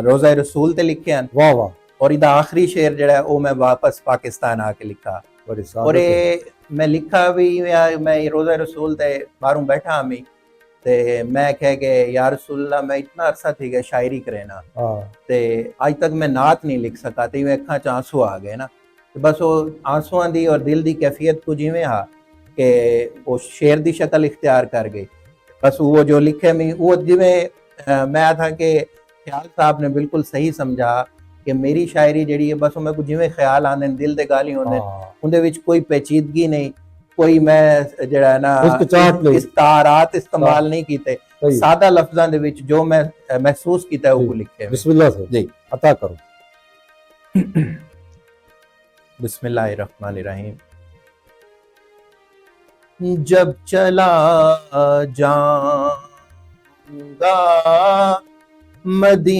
रोज़ा रसूल ते लिखे हैं। वाह वाह। और इदा आखिरी शेर जेड़ा वो मैं वापस पाकिस्तान आके लिखा। और मैं लिखा भी मैं रोज़ा रसूल ते बाहरों बैठा हमी ते मैं कह के यार रसूलुल्लाह मैं इतना अरसा थी गया शायरी करे ना, ते आज तक मैं नात नहीं लिख सका, ते अखा च आंसू आ गए ना। तो बस वो आंसुआं दी और दिल दी कैफियत कुछ इवें हा कि वो शेर दी शक्ल इख्तियार कर गई। बस वो जो लिखे में वो जिवें मैं था कि ख्याल साहब ने बिल्कुल सही समझा कि मेरी शायरी जड़ी है बस मैं कुछ जिवें ख्याल आंदे दिल दे गाली होंदे, उनदे विच कोई पेचीदगी नहीं, कोई मैं जड़ा है ना इस्तारात इस्तेमाल नहीं कीते, सादा लफ्जां दे विच जो मैं महसूस कीता है वो लिखे। बिस्मिल्लाह से जी अता करो। बिस्मिल्लाहिर्रहमानिर्रहीम। जब चला जाऊंगा मदीने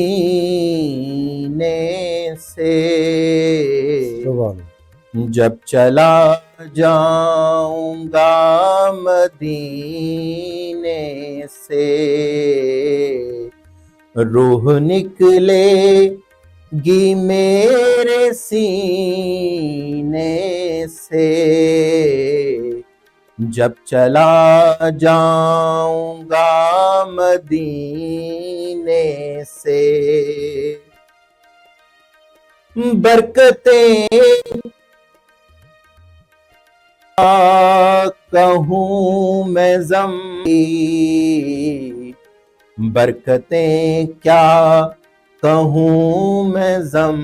से, जब चला जाऊंगा मदीने से, रूह निकलेगी मेरे सीने से, जब चला जाऊंगा मदीने से, बरकतें कहूँ मैं ज़म्मी, बरकतें क्या कहूँ मैं ज़म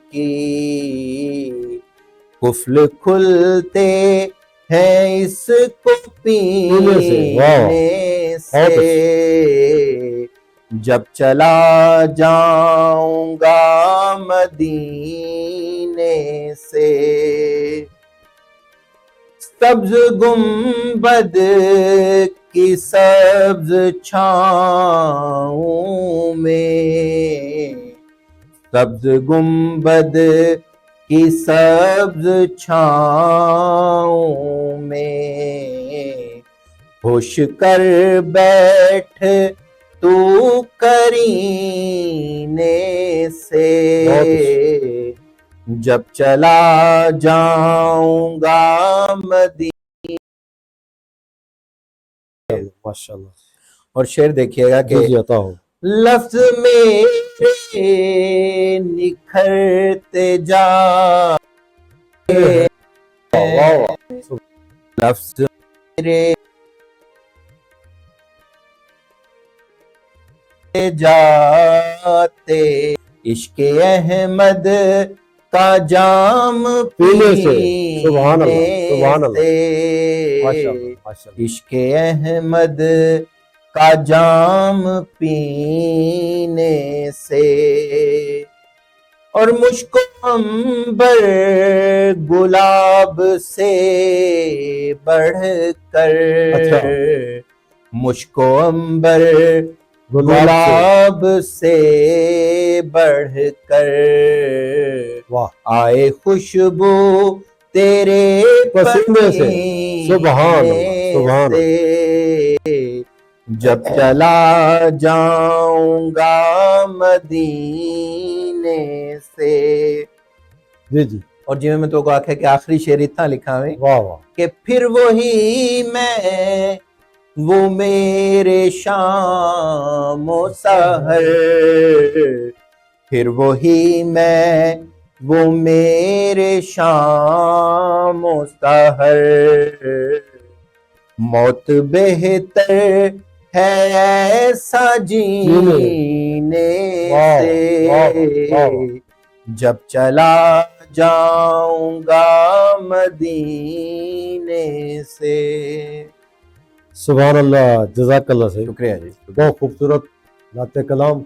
की, कुफ्ल खुलते हैं इसको पीने से, जब चला जाऊंगा मदीने से, सब्ज गुंबद की सब्ज छाँव में, सब्ज गुंबद की सब्ज छाँव में, होश कर बैठ तू करीने से, जब चला जाऊंगा मदीने। माशाल्लाह। और शेर देखिएगा कि लफ्ज मेरे निखरते जा, लफ्ज मेरे जाते, इश्क़े अहमद का जाम पीने से, सुभान अल्लाह, इश्क़े अहमद का जाम पीने से, और मुझको अंबर गुलाब से बढ़कर, मुझको अंबर गुलाब से गुलाब से बढ़कर वाह आए खुशबू तेरे पसीने से सुभान अल्लाह पसीने सुभान अल्लाह से जब चला जाऊंगा मदीने से। जी जी और जिवें मैं तो आख्या कि आखिरी शेर इतना लिखा है वाह वाह कि फिर वही मैं वो मेरे शाम ओ सहर, फिर वही मैं वो मेरे शाम ओ सहर, मौत बेहतर है ऐसा जीने वाह वाह वाह से जब चला जाऊंगा मदीने से। सुभान अल्लाह जज़ाकल्लाह से शुक्रिया जी, शुक्रिया। बहुत खूबसूरत नाते कलाम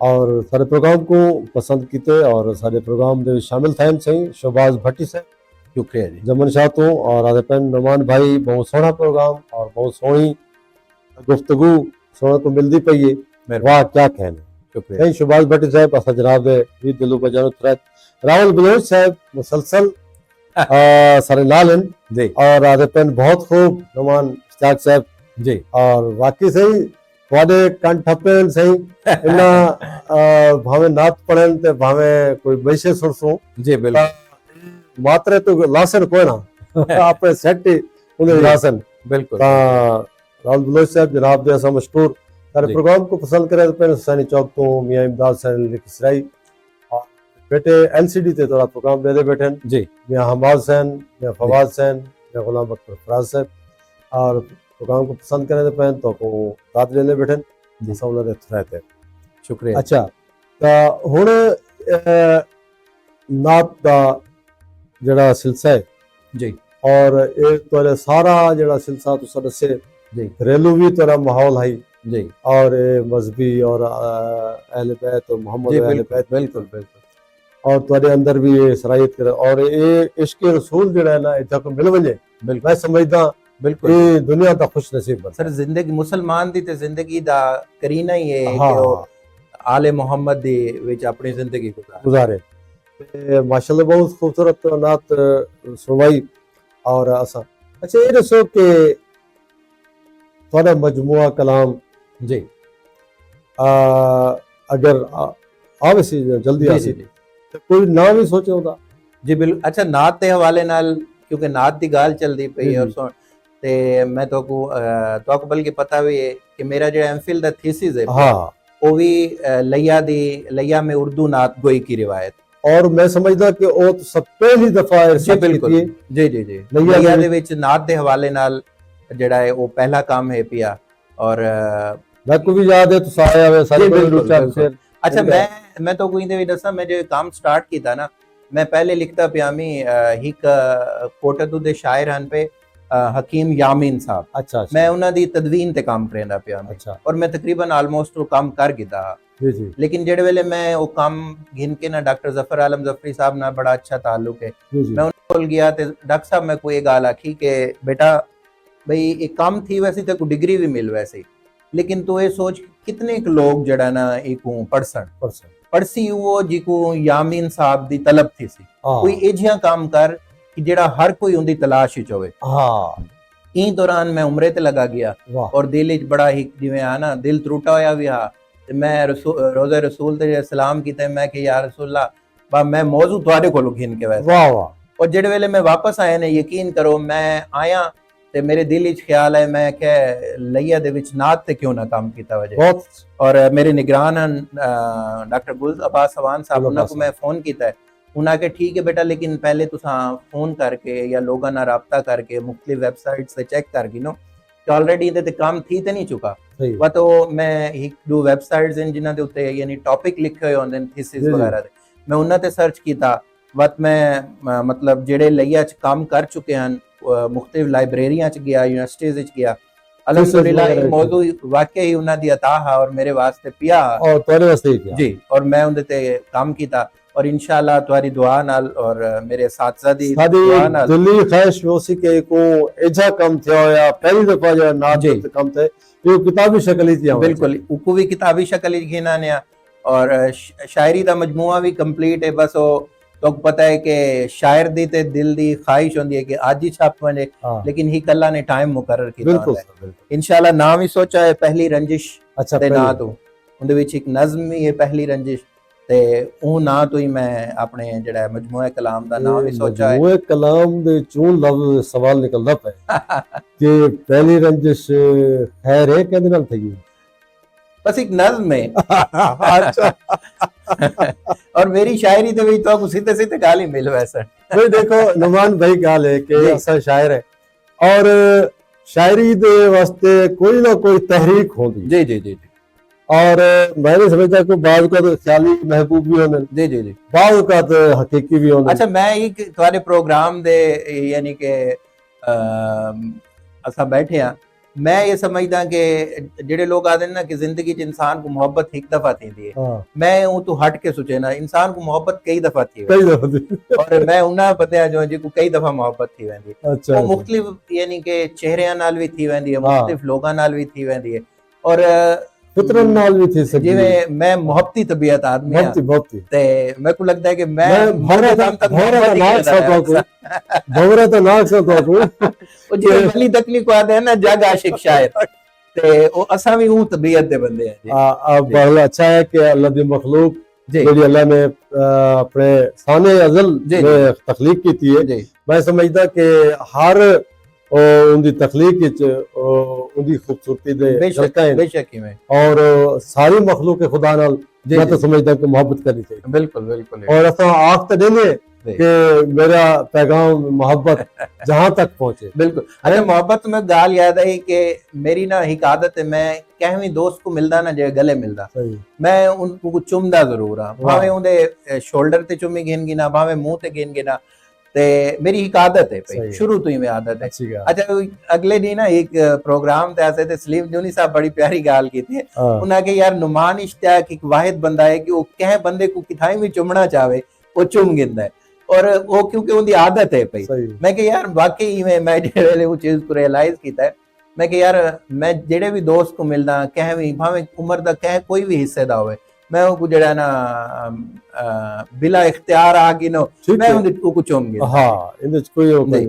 और सारे प्रोग्राम को पसंद कीते और सारे प्रोग्राम दे शामिल थे सही शहबाज भट्टी से शुक्रिया जी। जमन शाह तो और आदे पेन नुमान भाई बहुत सोहना प्रोग्राम और बहुत सोहनी गुफ्तगू सुनने को मिलती पई है। मेहरबानी। वाह क्या कहने शुक्रिया। सही शहबाज भट्टी साहब असा जनाब दे भी दिलो बजानो थरत राहुल बलोच साहब मुसलसल सारे नाल हैं जी और आदे पेन बहुत खूब नुमान इश्तियाक साहब जी और वाकई सही थोड़े कंठ ठप्पे सही इन्ना भावे नात पढ़न ते भावे कोई बैसे सुरसो जी बिल्कुल मात्रे तो लासन कोई ना आपे सेट उन्हें जी। लासन बिल्कुल राहुल बलोच साहब जनाब दे असा मशकूर सारे जी। प्रोग्राम को पसंद करे तो पहले हुसैनी चौक तो मियां इमदाद सैन लिखसराई और बेटे एलसीडी ते थोड़ा प्रोग्राम दे बैठे हैं जी मियां हमाद सैन मियां फवाद सैन मियां गुलाम अख्तर फराज साहब और प्रोग्राम को पसंद करें तो पहन तो को साथ ले बैठे जी। असा उन्हें रहते शुक्रिया। अच्छा तो हुण नात दा जड़ा सिलसिला है जी और एक तो सारा जड़ा सिलसिला तुसा दसे जी घरेलू भी तोरा माहौल है जी और मजहबी और अहले बैत और मोहम्मद जी और अहले बिल्कुल बैत बिल्कुल बिल्कुल और तुम्हारे अंदर भी ये सराहियत करे और ये इश्क रसूल जड़ा है ना इतना को मिल वजे बिल्कुल मैं समझदा बिल्कुल ये दुनिया का खुश नसीब बन सर जिंदगी मुसलमान दी ते जिंदगी दा करीना ही है हाँ कि वो आले मोहम्मद दी विच अपनी जिंदगी गुजार गुजारे ते माशाल्लाह बहुत खूबसूरत नात सुनवाई और असा अच्छा ये दसो कि थोड़ा मजमुआ कलाम जी अगर आवे सी जल्दी जी आ जी सी जी ते कोई नाम ही सोचे होता जी बिल्कुल। अच्छा नात के हवाले नाल क्योंकि नात दी गाल चलदी जी, पई और जी। सुन ते मैं तो को बल्कि पता भी है कि मेरा जो एमफिल दा थीसिस है हाँ वो भी लैया में उर्दू नात गोई की रिवायत। और मैं समझदा कि वो तो सब पहली दफा जी रिसर्च बिल्कुल कीती है जी जी जी लैया लैया दे दे विच नात दे हवाले नाल जड़ा है वो पहला काम है पिया और मैं को भी याद है तो सारे आवे सारे जी, कोई बिल्कुल, रुचा बिल्कुल। शेर अच्छा इनका- मैं तो कोई भी दसा मैं जो काम स्टार्ट किया ना मैं पहले लिखता प्यामी हिक कोटदू दे शायर हन पे हकीम यामीन साहब अच्छा मैं अच्छा उन्हां दी तदवीन ते काम करेंदा पिया मैं अच्छा और मैं तकरीबन ऑलमोस्ट वो काम कर गिता जी जी लेकिन जेड़े वेले मैं वो काम गिन के ना डॉक्टर जफर आलम जफरी साहब ना बड़ा अच्छा ताल्लुक है जी जी मैं उन्हें बोल गया ते डॉक्टर साहब मैं कोई गाल आखी कि बेटा भाई एक काम थी वैसी ते को डिग्री भी मिल वैसे लेकिन तू ये सोच कितने के लोग जड़ा ना एक पढ़सन परसेंट पढ़सी वो जिको यामीन साहब दी तलब थी सी कोई एजिया काम कर कि जेड़ा हर कोई उनकी तलाश ही होवे। हाँ ई दौरान मैं उमरे ते लगा गया वाह और दिल च बड़ा ही जिवें आना दिल त्रुटा होया भी हा ते मैं रोज़े रसूल ते सलाम कीते मैं कि या रसूलल्लाह बा मैं मौजू तुहाडे कोलों घिन के वैसे वाह वाह और जेड़े वेले मैं वापस आया ने यकीन करो मैं आया ते मेरे दिल च ख्याल है मैं क्या लैया दे विच नात ते क्यों ना काम कीता वजे बहुत और मेरे निगरान डॉक्टर गुल अब्बास अवान साहब गुल उन्हें अब्बास को मैं फोन किया है उन्हें आके ठीक है बेटा लेकिन पहले तुसा फोन करके या लोगों ना राब्ता करके मुख्तलिफ वेबसाइट से चेक करके नो कि ऑलरेडी इहदे ते काम थी ते नहीं चुका सही वा तो मैं एक दो वेबसाइट्स हैं जिन्हां दे उत्ते यानी टॉपिक लिखे हुए होंदे थीसिस जी, जी। वगैरह दे मैं उन्हां ते सर्च कीता वत मैं मतलब जेड़े लैया च काम कर चुके हैं मुख्तलिफ लाइब्रेरियां च गया यूनिवर्सिटीज च गया अल्हम्दुलिल्लाह वगैरह ये मौजू वाकई ही उन्हां दी अता हा और मेरे वास्ते पिया हा। और तोरे वास्ते ही किया जी और मैं उनदे ते काम कीता और इंशाल्लाह तुम्हारी दुआ नाल और मेरे साथी दी साडी दुआ नाल दिली ख्वाहिश होसी के को एजा कम थियो या पहली दफा जो नात जी। ते कम थे ये किताबी शक्ल ही थी बिल्कुल उको भी किताबी शक्ल ही घिना ने और शायरी दा मजमुआ भी कंप्लीट है बस वो तो पता है कि शायर दी ते दिल दी ख्वाहिश होंदी है कि आज ही छप वने हाँ लेकिन ही कल्ला ने टाइम मुकर्रर कीता बिल्कुल होंदा है सर, बिल्कुल इंशाल्लाह नाम ही सोचा है पहली रंजिश अच्छा ते पहली- ना तो उनदे विच एक नज़म ही है पहली रंजिश ते ਉਹ ਨਾ ਤੋਂ ਹੀ ਮੈਂ ਆਪਣੇ ਜਿਹੜਾ ਮਜਮੂਆ ਕਲਾਮ ਦਾ ਨਾਮ ਹੀ ਸੋਚਾ ਹੈ मजमूए कलाम दे चूं लफ्ज सवाल निकलदा पे कि पहली रंजिश खैर है कहदे नाल थई बस एक नज़म है अच्छा और मेरी शायरी ते भी तो सीधे सीधे गाली मिल वैसा भाई देखो नुमान भाई गाल है कि जी। असा शायर है और शायरी दे वास्ते कोई ना कोई तहरीक होंदी जी जी जी और मैंने समझता कि बाज का तो ख्याली महबूब भी होने जी जी जी बाज का तो हकीकी भी होने अच्छा मैं एक तुम्हारे प्रोग्राम दे यानी कि असा बैठे हैं मैं ये समझदा कि जेडे लोग आते हैं ना कि जिंदगी च इंसान को मोहब्बत एक दफा थी है हाँ मैं वो तो हट के सोचे ना इंसान को मोहब्बत कई दफा थी कई दफा थी। और मैं उन्हें पता जो जी को कई दफा मोहब्बत थी वेंदी अच्छा वो मुख्तलिफ यानी कि चेहरियां नाल भी थी वेंदी है हाँ। मुख्तलिफ लोगां नाल भी थी वेंदी है और फितरन नाल भी थी सकी जिवें मैं मोहब्बती तबीयत आदमी बहुत ही बहुत ही ते मेरे को लगता है कि मैं मैं मरने दम तक भौरा मोहब्बत ही नाक सा करता तो रहा। भौरा तो नाक सा तो ਉਹ ਜਿਵੇਂ ਅਗਲੀ ਤਕਨੀ ਕੋ ਆਦੇ ਨਾ ਜਗ ਆਸ਼ਿਕ ਸ਼ਾਇਰ ਤੇ ਉਹ ਅਸਾਂ ਵੀ ਉਹ ਤਬੀਅਤ ਦੇ ਬੰਦੇ ਆ ਜੀ अब बड़ा अच्छा है कि अल्लाह दी मखलूक जी जो अल्लाह ने अपने साने अजल जी, में तखलीक की थी है जी मैं समझदा कि हर उनकी तखलीक विच उनकी खूबसूरती दे बेशक झलकां हैं बेशक ही में और सारी मखलूक खुदा नाल जी, मैं तो जी। समझदा कि मोहब्बत करनी चाहिए बिल्कुल बिल्कुल और असा आख तो देने जी। कि मेरा पैगाम मोहब्बत जहां तक पहुंचे बिल्कुल अच्छा मोहब्बत में गाल याद आई कि मेरी ना एक आदत है मैं कहवीं दोस्त को मिलदा ना जे गले मिलदा सही मैं उनको चुमदा जरूर हाँ भावे उनदे शोल्डर ते चुमी गिन गिना भावे मुंह ते गिन गिना ते मेरी एक आदत है सही भाई है। शुरू तो ही में आदत है अच्छी गल अच्छा अगले दिन ना एक प्रोग्राम ते आसे ते सलीम जूनी साहब बड़ी प्यारी गाल की थी हाँ उन्हें के यार नुमान इश्तियाक एक वाहिद बंदा है कि वो कह बंदे को किथाई भी चुमना चाहे वो चुम गिंदा है और वो क्योंकि उनकी आदत है भाई सही मैं कि यार वाकई में मैं जेड़े वो चीज को रियलाइज किया है मैं कि यार मैं जेड़े भी दोस्त को मिलदा कह भी भावे उम्र दा कह कोई भी हिस्से दा होवे मैं वो जेड़ा ना बिला इख्तियार आ कि नो ठीक मैं है उनके को चुम गया हाँ इनदे च कोई ਉਹ नहीं।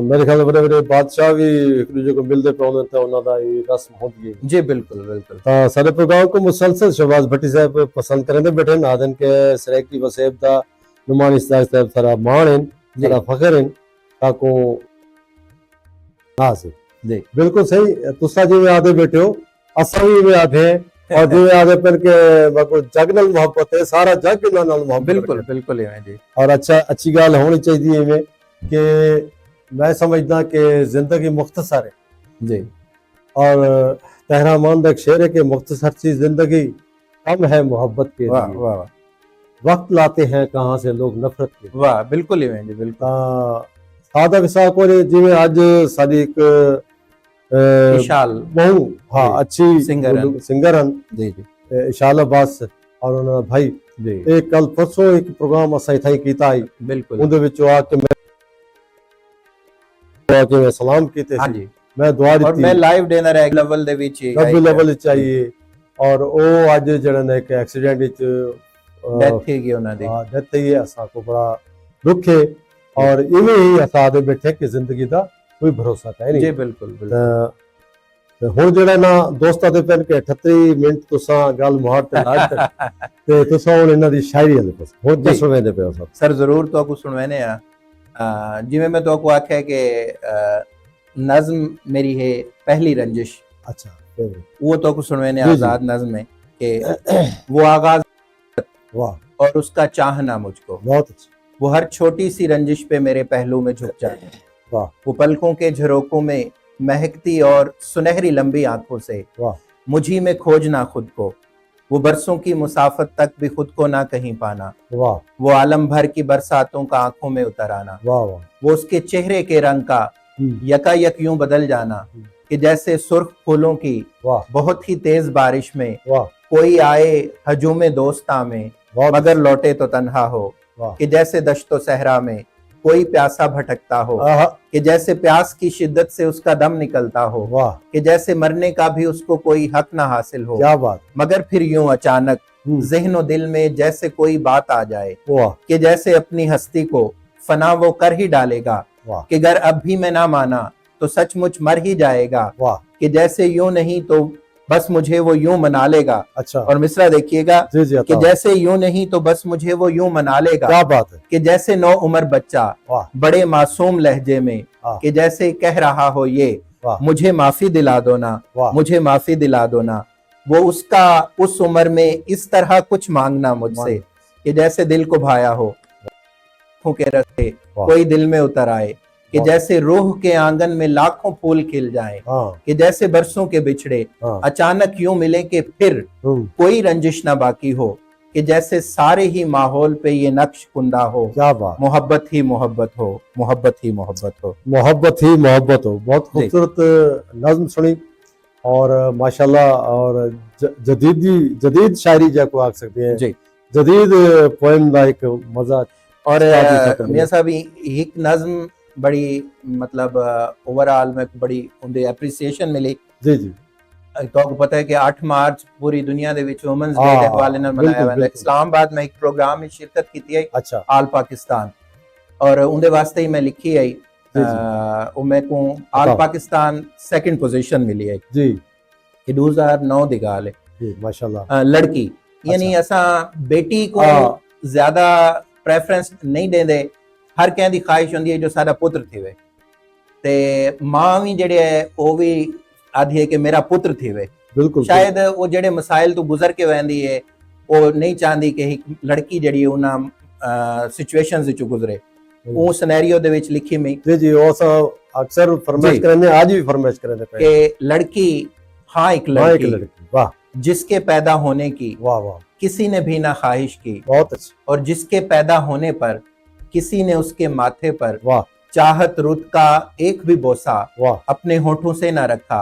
ਮੇਰੇ ਖਿਆਲ ਬੜੇ ਬੜੇ ਬਾਦਸ਼ਾਹ ਵੀ ਇੱਕ ਦੂਜੇ ਕੋ ਮਿਲਦੇ ਪਾਉਂਦੇ ਤੇ ਉਹਨਾਂ ਦਾ ਇਹ ਰਸਮ ਹੁੰਦੀ ਹੈ जी बिल्कुल बिल्कुल ਤਾਂ ਸਾਡੇ ਪ੍ਰੋਗਰਾਮ को मुसलसल शहबाज भट्टी साहब पसंद करेंदे बैठे नादन के सरेकी वसेब दा नुमान इस्ताक साहब सारा मान हैं सारा फखर हैं ताको हाँ से जी बिल्कुल सही तुसा जिवें आदे बैठे हो असा भी में आधे हैं और जिवें आदे पर के बाको जग नाल मोहब्बत है सारा जग इन्हां नाल मोहब्बत बिल्कुल बिल्कुल है जी और अच्छा अच्छी गाल होनी चाहिए इवें कि मैं समझदा कि जिंदगी मुख्तसर है जी और तहरामान का एक शेर है कि मुख्तसर सी जिंदगी कम है मोहब्बत के वाह लिए वाह वाह वक्त लाते हैं कहाँ से लोग नफरत के वाह बिल्कुल ही है जी बिल्कुल सादा विसाख को जिवें अज साडी एक इशाल बहु हाँ जी, अच्छी सिंगर हैं। सिंगर हैं जी जी इशाल अब्बास और उन्होंने भाई जी एक कल परसों एक प्रोग्राम असा इथाई कीता आई बिल्कुल उनदे विचों आके मैं सलाम कीते हाँ सी जी मैं दुआ और दी मैं लाइव डिनर है लेवल ਦੇ ਵਿੱਚ ਹੀ रबी लेवल चाहिए और ਉਹ ਅੱਜ ਜਿਹੜਾ ਨੇ ਇੱਕ ਐਕਸੀਡੈਂਟ ਵਿੱਚ ਡੈਥ ਹੀ ਗਈ ਉਹਨਾਂ ਦੀ ਡੈਥ ਹੀ ਹੈ ਅਸਾਂ ਕੋ ਬੜਾ ਦੁੱਖ ਹੈ और इवें ही असां दे बैठे कि जिंदगी ਦਾ ਕੋਈ ਭਰੋਸਾ ਹੈ जी ਨਹੀਂ बिल्कुल बिल्कुल ਤੇ ਹੁਣ ਜਿਹੜਾ ਨਾ ਦੋਸਤਾਂ ਦੇ ਪੈਨ ਕੇ 38 ਮਿੰਟ ਤੁਸਾਂ ਗੱਲ ਮੁਹਾਰ ਤੇ ਲਾ ਤੇ ਤੁਸਾਂ ਹੁਣ ਇਹਨਾਂ ਦੀ ਸ਼ਾਇਰੀ ਵਾਲੇ ਪਾਸੇ ਹੁਣ जी। ਦੱਸੋ ਵੇਂਦੇ ਪਿਓ ਸਭ सर जरूर तो आपको सुनवाने जिਵੇਂ मैं तो आपको आख्या कि नज्म मेरी है पहली रंजिश अच्छा favorite। वो तो आपको सुनवाने जी, जी। आजाद नज्म है कि वो आगाज वाह और उसका चाहना मुझको बहुत अच्छा वो हर छोटी सी रंजिश पे मेरे पहलू में झुक जाए वाह वो पलकों के झरोकों में महकती और सुनहरी लंबी आंखों से वाह मुझी में खोजना खुद को वो बरसों की मुसाफत तक भी खुद को ना कहीं पाना वाह वो आलम भर की बरसातों का आंखों में उतर आना वाह वाह वो उसके चेहरे के रंग का यकायक यूं बदल जाना कि जैसे सुर्ख फूलों की वाह बहुत ही तेज बारिश में वाह कोई आए हजूम दोस्ता में बहुत मगर लौटे तो तन्हा हो, वाह कि जैसे दश्तो सहरा में कोई प्यासा भटकता हो, आहा, कि जैसे प्यास की शिद्दत से उसका दम निकलता हो, वाह कि जैसे मरने का भी उसको कोई हक ना हासिल हो, क्या बात। मगर फिर यूं अचानक हम्म, ज़हन व दिल में जैसे कोई बात आ जाए, वाह कि जैसे अपनी हस्ती को फना वो कर ही डालेगा, वाह कि अगर अब भी मैं ना माना तो सचमुच मर ही जाएगा, वाह। कि जैसे यूं नहीं तो बस मुझे वो यूं मना लेगा। अच्छा और मिसरा देखिएगा, जी जी कि अता, जैसे यूं नहीं तो बस मुझे वो यूं मना लेगा, क्या बात है। कि जैसे 9 उम्र बच्चा वाह बड़े मासूम लहजे में, हाँ, कि जैसे कह रहा हो ये वाह मुझे माफी दिला दो ना, वाह मुझे माफी दिला दो ना। वो उसका उस उम्र में इस तरह कुछ मांगना मुझसे, मान, कि जैसे दिल को भाया हो, आंखों के रस्ते वाह कोई दिल में उतर आए, कि वाह, जैसे रूह के आंगन में लाखों फूल खिल जाएं, हाँ कि जैसे बरसों के बिछड़े हाँ अचानक यूं मिले कि फिर हम्म, कोई रंजिश ना बाकी हो, कि जैसे सारे ही माहौल पे ये नक्श कुंदा हो, क्या बात। मोहब्बत ही मोहब्बत हो, मोहब्बत ही मोहब्बत हो। मोहब्बत ही मोहब्बत हो, बहुत जी खूबसूरत नज्म सुनी। और माशाल्लाह, और जदीद शायरी जैको आख सकते हैं, जी। जदीद पोएम का एक मजा और स्टार्ट ही था मियां साहब एक नज्म बड़ी मतलब ओवरऑल में बड़ी उनकी एप्रीसिएशन मिली। जी जी तो पता है कि 8 मार्च पूरी दुनिया ਦੇ ਵਿੱਚ ਵੂਮਨਸ ਡੇ हाँ ਦੇ ਹਵਾਲੇ ਨਾਲ ਮਨਾਇਆ बिल्कुल ਜਾਂਦਾ ਹੈ। बिल्कुल। ਇਸਲਾਮਾਬਾਦ में एक प्रोग्राम में शिरकत की है अच्छा आल पाकिस्तान, और उनके वास्ते ही मैं लिखी है। जी जी वो मैं को आल बताओ। पाकिस्तान सेकंड पोजीशन मिली है जी कि 2009 दी गाल है। जी माशाल्लाह। लड़की यानी अच्छा असा बेटी को हाँ ज्यादा प्रेफरेंस नहीं देंदे, हर कहने की ख्वाहिश होंदी है जो साਡਾ पुत्र थीवे, ते मां भी जेड़े है वो भी आधी है कि मेरा पुत्र थीवे। बिल्कुल शायद वो जेड़े मसाइल तो गुजर के वेंदी है वो नहीं चाहती कि एक लड़की जड़ी उन्हां सिचुएशंस विचों गुजरे। बिल्कुल। वो सिनेरियो दे विच लिखी मैं जी जी वो सब अक्सर फरमाइश जी करेंगे, आज भी फरमाइश करेंगे पे। कि लड़की हाँ एक हाँ एक लड़की लड़की, वाह जिसके पैदा होने की वाह वाह, किसी ने भी ना ख्वाहिश की, बहुत अच्छी, और जिसके पैदा होने पर किसी ने उसके माथे पर वाह चाहत रुत का एक भी बोसा वाह अपने होठों से ना रखा,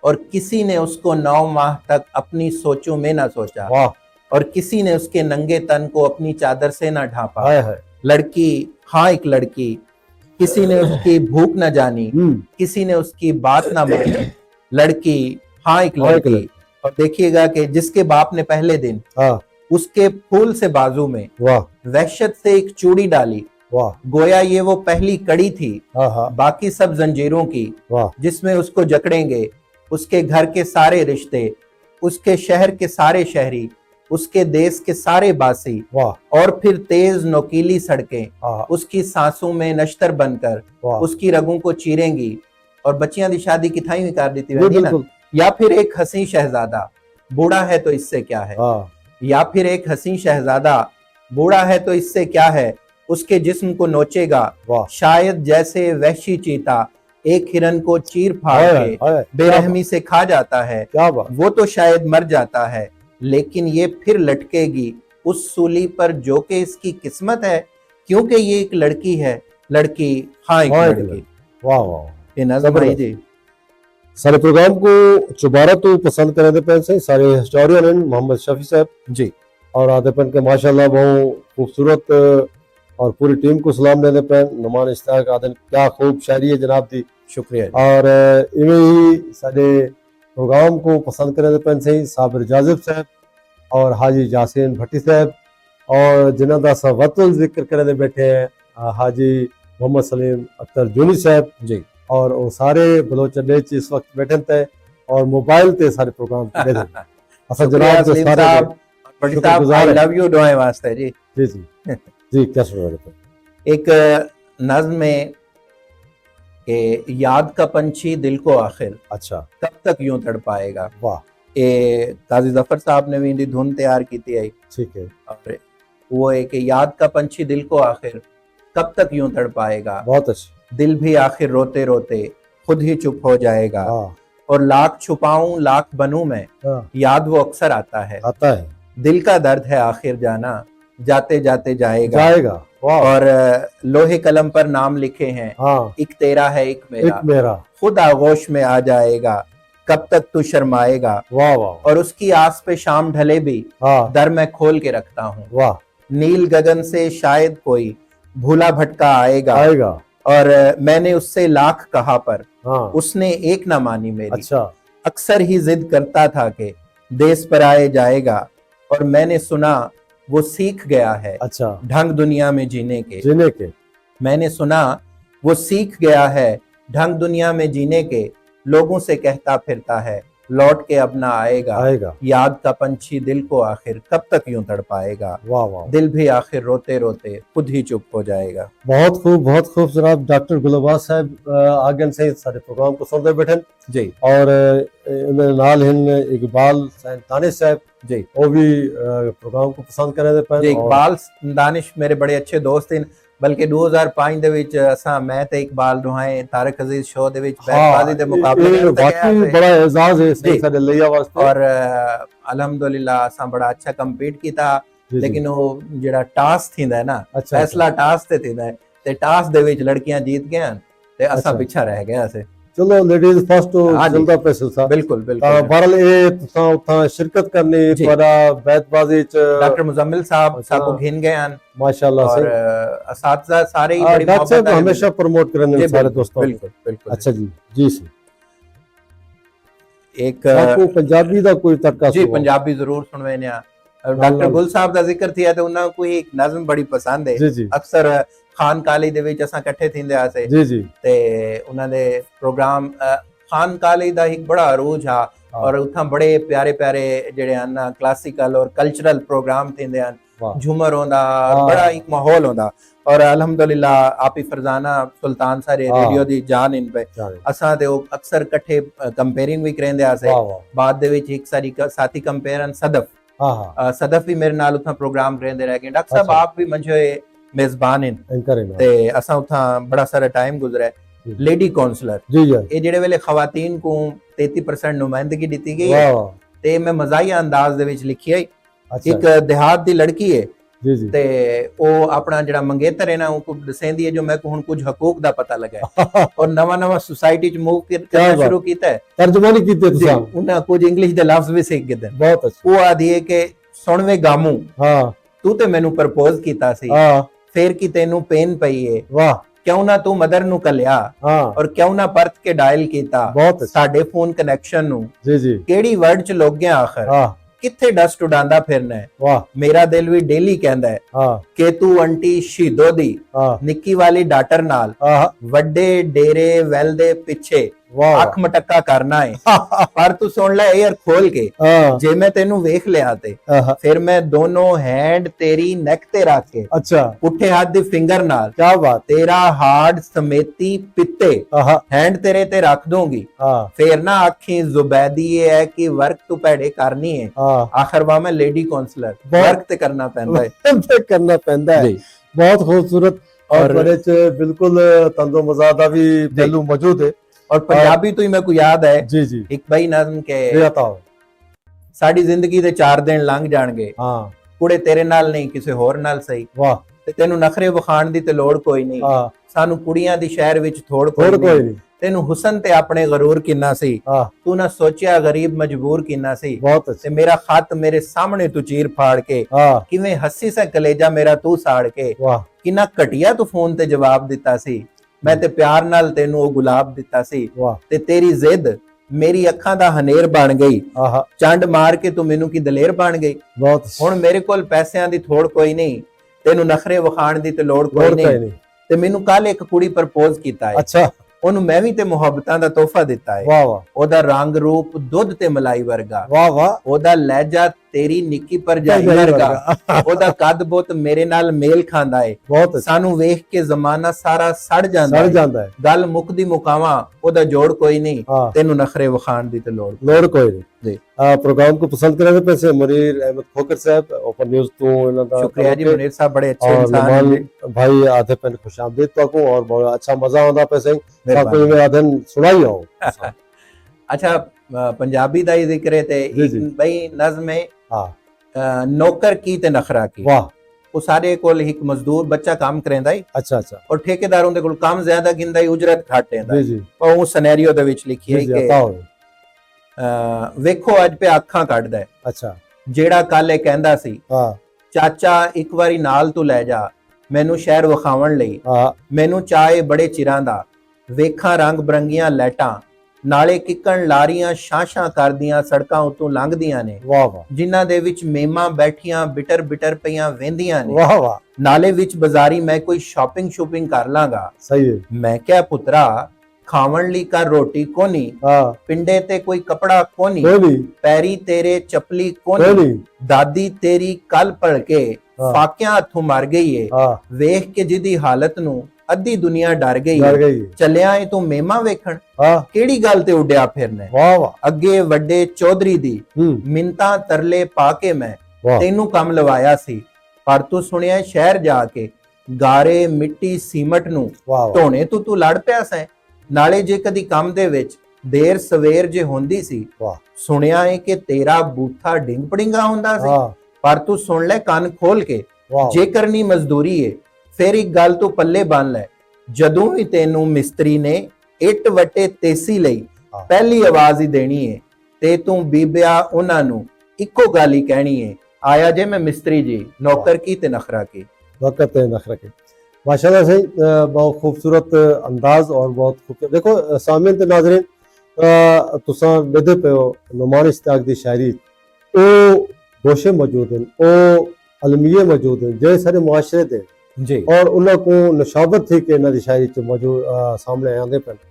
और किसी ने उसको 9 माह तक अपनी सोचों में ना सोचा, वाह, और किसी ने उसके नंगे तन को अपनी चादर से ना ढांपा। हाय हाय, लड़की हाँ एक लड़की, किसी ने उसकी भूख न जानी, किसी ने उसकी बात ना मानी। लड़की हाँ एक हाँ, एक लड़की। लड़की। और देखिएगा कि जिसके बाप ने पहले दिन हाँ उसके फूल से बाजू में वाह वहशत से एक चूड़ी डाली, वाह, गोया ये वो पहली कड़ी थी हाँ हाँ, बाकी सब जंजीरों की, वाह जिसमें उसको जकड़ेंगे उसके घर के सारे रिश्ते, उसके शहर के सारे शहरी, उसके देश के सारे बासी, वाह, और फिर तेज नोकीली सड़कें हाँ उसकी सांसों में नश्तर बनकर वाह, उसकी रगों को चीरेंगी, और बच्चियां दी शादी की थाई भी कर देती जी रहती ना। बिल्कुल, या फिर एक हसी शहजादा बूढ़ा है तो इससे क्या है, हाँ या फिर एक हसी शहजादा बूढ़ा है तो इससे क्या है, उसके जिस्म को नोचेगा वाह, शायद जैसे वहशी चीता एक हिरन को चीर फाड़ हाय के हाय, बेरहमी से खा जाता है। क्या बात, वो तो शायद मर जाता है, लेकिन ये फिर लटकेगी उस सूली पर जो कि इसकी किस्मत है, क्योंकि ये एक लड़की है। लड़की हाँ एक हाँ एक लड़की। लड़की, वाह वाह। ये नज़म भाई जी सारे प्रोग्राम को चुबारा तो पसंद करें थे पेन से सारे हिस्टोरियन हैं मोहम्मद शफी साहब जी और आते पेन के माशाल्लाह बहुत खूबसूरत, और पूरी टीम को सलाम देते पेन नुमान इश्ताक आदन, क्या खूब शायरी है जनाब दी। शुक्रिया जी। और इवें ही सारे प्रोग्राम को पसंद करें थे पेन से साबिर जाजिब साहब और हाजी यासीन भट्टी साहब, और जिन्हों का असा वतुल जिक्र करें बैठे हैं हाजी मोहम्मद सलीम अख्तर जूनी साहब जी और वो सारे बलोच अड्डे च इस वक्त बैठे थे और मोबाइल ते सारे प्रोग्राम करे थे। असा शुक्रिया जनाब सलीम सारे साहब, बड़ी साहब शुक्रगुजार आई है। लव यू दुआएं वास्ते जी। जी जी जी, क्या सुन रहे थे? एक नज्म में कि याद का पंछी दिल को आखिर अच्छा, कब तक यूं तड़पाएगा, वाह, ये काजी जफर साहब ने भी इनकी धुन तैयार की थी। ठीक है, और वो है कि याद का पंछी दिल को आखिर कब तक यूं तड़पाएगा, बहुत अच्छी, दिल भी आखिर रोते रोते खुद ही चुप हो जाएगा, हाँ और लाख छुपाऊं लाख बनूं मैं हाँ, याद वो अक्सर आता है, आता है, दिल का दर्द है आखिर जाना जाते जाते जाएगा, जाएगा, वाह, और लोहे कलम पर नाम लिखे हैं हाँ, एक तेरा है एक मेरा, एक मेरा, खुद आगोश में आ जाएगा, कब तक तू शर्माएगा, वाह वाह। और उसकी आस पे शाम ढले भी हाँ दर मैं खोल के रखता हूँ। वाह। नील गगन से शायद कोई भूला भटका आएगा, आएगा। और मैंने उससे लाख कहा पर हाँ उसने एक ना मानी मेरी। अच्छा अक्सर ही जिद करता था कि देश पर आए जाएगा, और मैंने सुना वो सीख गया है अच्छा। ढंग दुनिया में जीने के। जीने के। मैंने सुना वो सीख गया है ढंग दुनिया में जीने के। लोगों से कहता फिरता है लौट के अब ना आएगा। आएगा। याद का पंछी दिल को आखिर कब तक यूं तड़पाएगा। वाह वाह। दिल भी आखिर रोते रोते खुद ही चुप हो जाएगा। बहुत खूब जनाब। डॉक्टर गुलबाज साहब आगे से सारे प्रोग्राम को सुनते बैठन जी। और इन्हें नाल हिन इकबाल दानिश साहब जी वो भी प्रोग्राम को पसंद करे दे पैन। जी, इकबाल दानिश मेरे बड़े अच्छे दोस्त हैं। बल्कि 2005 ਦੇ ਵਿੱਚ ਅਸਾਂ ਮੈਂ ਤੇ ਇਕਬਾਲ ਦੁਹਾਏ ਤਾਰਿਕ ਅਜ਼ੀਜ਼ ਸ਼ੋਅ ਦੇ ਵਿੱਚ ਬੈਤਬਾਜ਼ੀ ਦੇ ਮੁਕਾਬਲੇ ਇਹ ਵਾਕਈ ਬੜਾ ਇਜ਼ਾਜ਼ ਹੈ ਇਸ ਸਾਡੇ ਲਈ ਵਾਸਤੇ। ਔਰ ਅਲਹਮਦੁਲਿਲਾ ਅਸਾਂ ਬੜਾ ਅੱਛਾ ਕੰਪੀਟ ਕੀਤਾ। ਲੇਕਿਨ ਉਹ ਜਿਹੜਾ ਟਾਸ ਥੀਂਦਾ ਹੈ ਨਾ, ਫੈਸਲਾ ਟਾਸ ਤੇ ਥੀਂਦਾ ਹੈ, ਤੇ ਟਾਸ ਦੇ ਵਿੱਚ ਲੜਕੀਆਂ जीत ਗਈਆਂ ਤੇ ਅਸਾਂ ਪਿੱਛਾ ਰਹਿ ਗਏ ਅਸੀਂ। चलो लेडीज फर्स्ट चलता पे सिलसिला। बिल्कुल बिल्कुल। बहरहाल ये तुसा उथा शिरकत करनी पर बैतबाजी च डॉक्टर मुजम्मिल साहब साको घिन गए हैं माशाल्लाह से, और असातिज़ा सारे ही बड़ी डॉक्टर साहब हमेशा प्रमोट करने सारे दोस्तों। बिल्कुल बिल्कुल। अच्छा जी जी सी एक आपको पंजाबी दा कोई तड़का जी पंजाबी जरूर सुनवे ने। डॉक्टर गुल साहब दा जिक्र थिया ते उन्हां कोई एक नज़म बड़ी पसंद है। जी जी। अक्सर खान काली दे विच असां इकट्ठे थिंदे आसे। जी जी। ते उन्हां दे प्रोग्राम खान काली दा एक बड़ा अरूज हा, और उत्थां बड़े प्यारे प्यारे जेड़े हन क्लासिकल और कल्चरल प्रोग्राम थिंदे हन। झूमर होंदा, बड़ा एक माहौल होंदा। और अल्हम्दुलिल्लाह आप ही फरजाना सुल्तान सारे रेडियो दी जान इन पे असां ते अक्सर इकट्ठे कंपेयरिंग भी करेंदे आसे। बाद दे विच एक सारी साथी कंपेयरन सदफ सदफ भी मेरे नाल उत्थां प्रोग्राम करेंदे रह गए। डॉक्टर साहब आप भी मंझे मेजबान हैं ते असां उत्थां बड़ा सारा टाइम गुजरा। लेडी काउंसलर जी जी ये जेड़े वेले खवातीन को 33% नुमाइंदगी दी गई है ते मैं मजाहिया अंदाज दे विच लिखी है। एक देहात दी लड़की है जी जी ते ओ अपना जेड़ा मंगेतर है ना उनको दसेंदी है जो मैं को हुन कुछ हकूक दा पता लगा है और नवा सुसाइटी च मूव करना शुरू कीता है। तर्जुमानी कीते तुसा उन्हां कुछ इंग्लिश दे लफ्ज भी सीख गए। बहुत अच्छा। वो आदी है कि सुनवे गामू हां तू ते मैनू प्रपोज कीता सी, फिर की तेनू पेन पई है, वाह क्यों ना तू मदर नु कलिया, और क्यों ना परत के डायल कीता साडे फोन कनेक्शन नु। जी जी। केड़ी वर्ड च लोग गया आखिर, किथे डस्ट उड़ांदा फिरना है। वाह मेरा दिल भी डेली कहंदा है कि तू आंटी शहीदो दी निक्की वाली डाटर नाल वड्डे डेरे वेल दे पिछे अख मटक्का करना है। पर तू सुन ले ईयर खोल के, जे मैं तेनू वेख लिया ते फिर मैं दोनों हैंड तेरी नेक ते रख के, अच्छा पुठे हाथ दी फिंगर नाल, क्या बात, तेरा हार्ड समेती पित्ते हैंड तेरे ते रख दूंगी। फिर ना आखी जुबैदी ये है कि वर्क तू पैड़े करनी है। आखिर वहां मैं लेडी काउंसलर वर्क ते करना पैंदा है करना पैंदा है। बहुत खूबसूरत और बड़े बिल्कुल तंदो मजादा भी पहलू मौजूद है। और पंजाबी तो ही मेरे को याद है जी जी एक बई नज़म के साड़ी जिंदगी दे 4 दिन लंघ जाणगे, कुड़े तेरे नाल नहीं किसी होर नाल सही। वाह ते तेनू नखरे वखाण दी ते लोड़ कोई नहीं, सानू कुड़ियां दी शहर विच थोड़ कोई नहीं। तेनू हुसन ते अपने गरूर किन्ना सी, तू ना सोचिया गरीब मजबूर किन्ना सी। ते मेरा खत मेरे सामने तू चीर फाड़ के, किवें हस्सी से कलेजा मेरा तू साड़ के, किन्ना घटिया तू फोन ते जवाब दिता सी। मैं ते प्यार नाल तेनू ओ गुलाब दिता सी, ते तेरी जिद मेरी अखां दा हनेर बन गई, चंड मार के तू मैनू की दलेर बन गई। हुण मेरे कोल पैसियां दी थोड़ कोई नहीं, तेनू नखरे वखाण दी ते लोड़ कोई नहीं। ते मैनू कल एक कुड़ी प्रपोज कीता है। अच्छा ਉਹਨੂੰ ਮੈਂ ਵੀ ਤੇ ਮੁਹੱਬਤਾਂ ਦਾ ਤੋਹਫਾ ਦਿੱਤਾ ਹੈ। ਵਾਹ ਵਾਹ ਉਹਦਾ ਰੰਗ ਰੂਪ ਦੁੱਧ ਤੇ ਮਲਾਈ ਵਰਗਾ, ਵਾਹ ਵਾਹ ਉਹਦਾ ਲਹਿਜਾ ਤੇਰੀ ਨਿੱਕੀ ਭਰਜਾਈ ਵਰਗਾ, ਉਹਦਾ ਕੱਦ ਬਹੁਤ ਮੇਰੇ ਨਾਲ ਮੇਲ ਖਾਂਦਾ ਹੈ। ਬਹੁਤ ਸਾਨੂੰ ਵੇਖ ਕੇ ਜ਼ਮਾਨਾ ਸਾਰਾ ਸੜ ਜਾਂਦਾ ਹੈ। ਗੱਲ ਮੁੱਕਦੀ ਮੁਕਾਵਾਂ ਉਹਦਾ ਜੋੜ ਕੋਈ ਨਹੀਂ, ਤੈਨੂੰ ਨਖਰੇ ਵਖਾਣ ਦੀ ਤੇ ਲੋੜ ਕੋਈ ਨਹੀਂ। जी प्रोग्राम को पसंद करने पे मुनीर अहमद खोकर साहब ओपन न्यूज़ तो शुक्रिया जी। मुनीर साहब बड़े अच्छे इंसान हैं भाई। आधे पे खुशामदीद तो को और बहुत अच्छा मजा आंदा पे सही ताको में आधे सुनाई हो। अच्छा पंजाबी दा ही जिक्र है ते भाई नज़म है नौकर की ते नखरा की। वाह वो सारे कोल एक मजदूर बच्चा काम करेंदा है। अच्छा अच्छा और ठेकेदारों दे कोल काम ज्यादा गिंदा है, उजरत घट है। जी जी और वो सिनेरियो दे विच लिखी है कि ਵੇਖੋ ਅੱਜ ਪਿਆ ਅੱਖਾਂ ਕੱਢਦਾ ਹੈ। ਅੱਛਾ ਜਿਹੜਾ ਕੱਲ ਇਹ ਕਹਿੰਦਾ ਸੀ ਹਾਂ ਚਾਚਾ ਇੱਕ ਵਾਰੀ ਨਾਲ ਤੂੰ ਲੈ ਜਾ ਮੈਨੂੰ ਸ਼ਹਿਰ ਵਿਖਾਉਣ ਲਈ, ਹਾਂ ਮੈਨੂੰ ਚਾਹੇ ਬੜੇ ਚਿਰਾਂ ਦਾ, ਵੇਖਾਂ ਰੰਗ ਬਰੰਗੀਆਂ ਲਾਈਟਾਂ ਨਾਲੇ ਕਿੱਕਣ ਲਾਰੀਆਂ ਸ਼ਾਂ ਕਰਦੀਆਂ ਸੜਕਾਂ ਉਤੋਂ ਲੰਘਦੀਆਂ ਨੇ, ਵਾਹ ਵਾਹ ਜਿਨ੍ਹਾਂ ਦੇ ਵਿੱਚ ਮੇਮਾਂ ਬੈਠੀਆਂ ਬਿਟਰ ਬਿਟਰ ਪਈਆਂ ਵਹਿੰਦੀਆਂ ਨੇ, ਵਾਹ ਵਾਹ ਨਾਲੇ ਵਿੱਚ ਬਾਜ਼ਾਰੀ ਮੈਂ ਕੋਈ ਸ਼ਾਪਿੰਗ ਕਰ ਲਾਂਗਾ। ਸਹੀ ਹੈ ਮੈਂ ਕਿਹਾ ਪੁੱਤਰਾ ਖਾਵਣ ਲਈ ਕਰ ਰੋਟੀ ਕੋਨੀ, ਹਾਂ ਪਿੰਡੇ ਤੇ ਕੋਈ ਕਪੜਾ ਕੋਨੀ, ਕੋਈ ਨਹੀਂ ਪੈਰੀ ਤੇਰੇ ਚੱਪਲੀ ਕੋਈ ਕੋਨੀ, ਨਹੀਂ ਦਾਦੀ ਤੇਰੀ ਕੱਲ ਪੜ ਕੇ ਹਾਂ। ਫਾਕਿਆਂ ਹੱਥੋਂ ਮਰ ਗਈ ਏ, ਹਾਂ ਵੇਖ ਕੇ ਜਿਹਦੀ ਹਾਲਤ ਨੂੰ ਅੱਧੀ ਦੁਨੀਆ ਡਰ ਗਈ ਡਰ ਏ। ਗਈ ਚੱਲਿਆ ਏ ਤੂੰ ਮੇਮਾ ਵੇਖਣ, ਹਾਂ ਕਿਹੜੀ ਗੱਲ ਤੇ ਉੱਡਿਆ ਫਿਰਨੇ, ਵਾਹ ਵਾਹ ਅੱਗੇ ਵੱਡੇ ਚੌਧਰੀ ਦੀ ਮਿੰਤਾਂ ਤਰਲੇ ਪਾ ਕੇ ਮੈਂ ਵਾਹ ਤੈਨੂੰ ਕੰਮ ਲਵਾਇਆ ਸੀ, ਪਰ ਤੂੰ ਸੁਣਿਆ ਸ਼ਹਿਰ ਜਾ ਕੇ ਗਾਰੇ ਮਿੱਟੀ ਸੀਮਟ ਨੂੰ ਵਾਹ ਵਾਹ ਢੋਣੇ ਤੂੰ ਲੜ ਪਿਆ ਸੈਂ। ਨਾਲੇ ਜੇ ਕਦੀ ਕੰਮ ਦੇ ਵਿੱਚ ਦੇਰ ਸਵੇਰ ਜੇ ਹੁੰਦੀ ਸੀ, ਵਾਹ ਸੁਣਿਆ ਏ ਕਿ ਤੇਰਾ ਬੂਥਾ ਡਿੰਗ ਪੜਿੰਗਾ ਹੁੰਦਾ ਸੀ, ਹਾਂ ਪਰ ਤੂੰ ਸੁਣ ਲੈ ਕੰਨ ਖੋਲ ਕੇ, ਵਾਹ ਜੇ ਕਰਨੀ ਮਜ਼ਦੂਰੀ ਏ ਫਿਰ ਇੱਕ ਗੱਲ ਤੂੰ ਪੱਲੇ ਬੰਨ ਲੈ, ਜਦੋਂ ਵੀ ਤੈਨੂੰ ਮਿਸਤਰੀ ਨੇ ਇੱਟ ਵੱਟੇ ਤੇਸੀ ਲਈ ਹਾਂ। ਪਹਿਲੀ ਆਵਾਜ਼ ਹੀ ਦੇਣੀ ਏ ਤੇ ਤੂੰ ਬੀਬਿਆ ਉਹਨਾਂ ਨੂੰ ਇੱਕੋ ਗੱਲ ਹੀ ਕਹਿਣੀ ਏ, ਆਇਆ ਜੇ मैं मिस्त्री जी, नौकर की ते नखरा की। वक़्त नखरा के माशाल्लाह से बहुत खूबसूरत अंदाज और बहुत खूबसूरत देखो सामिन ते नाज़रीन तुसां ॿुधे पियो नुमान इश्तियाक दी शायरी ओ गोशे मौजूद हैं ओ अलमिये मौजूद हैं जे सारे मुआशरे दे जी और उन्हां को नशाबत थी कि इन्हां दी शायरी च मौजूद सामने आंदे पन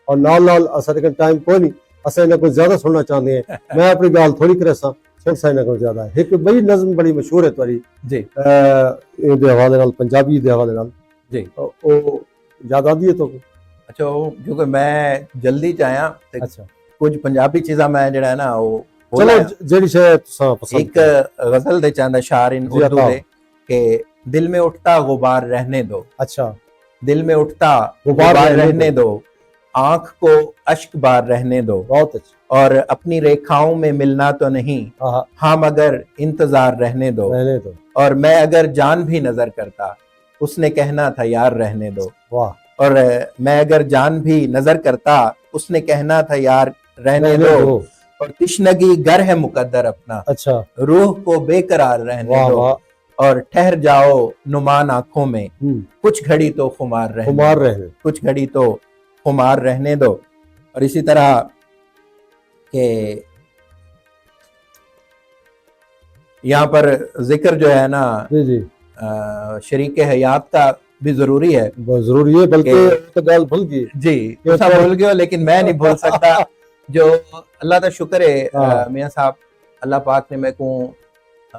और नाल असां टाइम कोई नहीं असां इन्हां को ज़्यादा सुनना चाहते हैं मैं अपनी गाल थोड़ी करे सां साइना को ज्यादा एक बड़ी नज़म बड़ी मशहूर है तुम्हारी जी ਇਹਦੇ ਹਵਾਲੇ ਨਾਲ ਪੰਜਾਬੀ ਦੇ ਹਵਾਲੇ ਨਾਲ जी ਉਹ ਯਾਦ ਆਦੀ ਹੈ तो अच्छा वो क्योंकि मैं जल्दी च आया ते अच्छा कुछ पंजाबी चीज़ां मैं जेड़ा है ना वो चलो बोला। ਜਿਹੜੀ ਸ਼ੈ ਤੁਸੀਂ ਪਸੰਦ एक गजल दे चांदा शार इन जी, उर्दू अता। दे कि दिल में उठता गुबार रहने दो, अच्छा दिल में उठता गुबार गुबार रहने रहने दो, आंख को अश्क बार रहने दो, बहुत अच्छा और अपनी रेखाओं में मिलना तो नहीं, हाँ हम अगर इंतजार रहने दो, रहने दो और मैं अगर जान भी नजर करता उसने कहना था यार रहने दो, वाह और मैं अगर जान भी नजर करता उसने कहना था यार रहने रहने दो, दो और तिश्नगी गर है मुकद्दर अपना, अच्छा रूह को बेकरार रहने वाह दो, वाह और ठहर जाओ नुमान आंखों में, कुछ घड़ी तो खुमार रहने खुमार दो, रहने कुछ घड़ी तो खुमार रहने दो। और इसी तरह के यहाँ पर जिक्र जो है ना जी जी शरीक हयात का भी जरूरी है। बहुत जरूरी है बल्कि तो गाल भूल गई जी ये सब तो- भूल गए हो, लेकिन मैं नहीं भूल सकता। जो अल्लाह का शुक्र है हाँ। मियाँ साहब, अल्लाह पाक ने मेरे को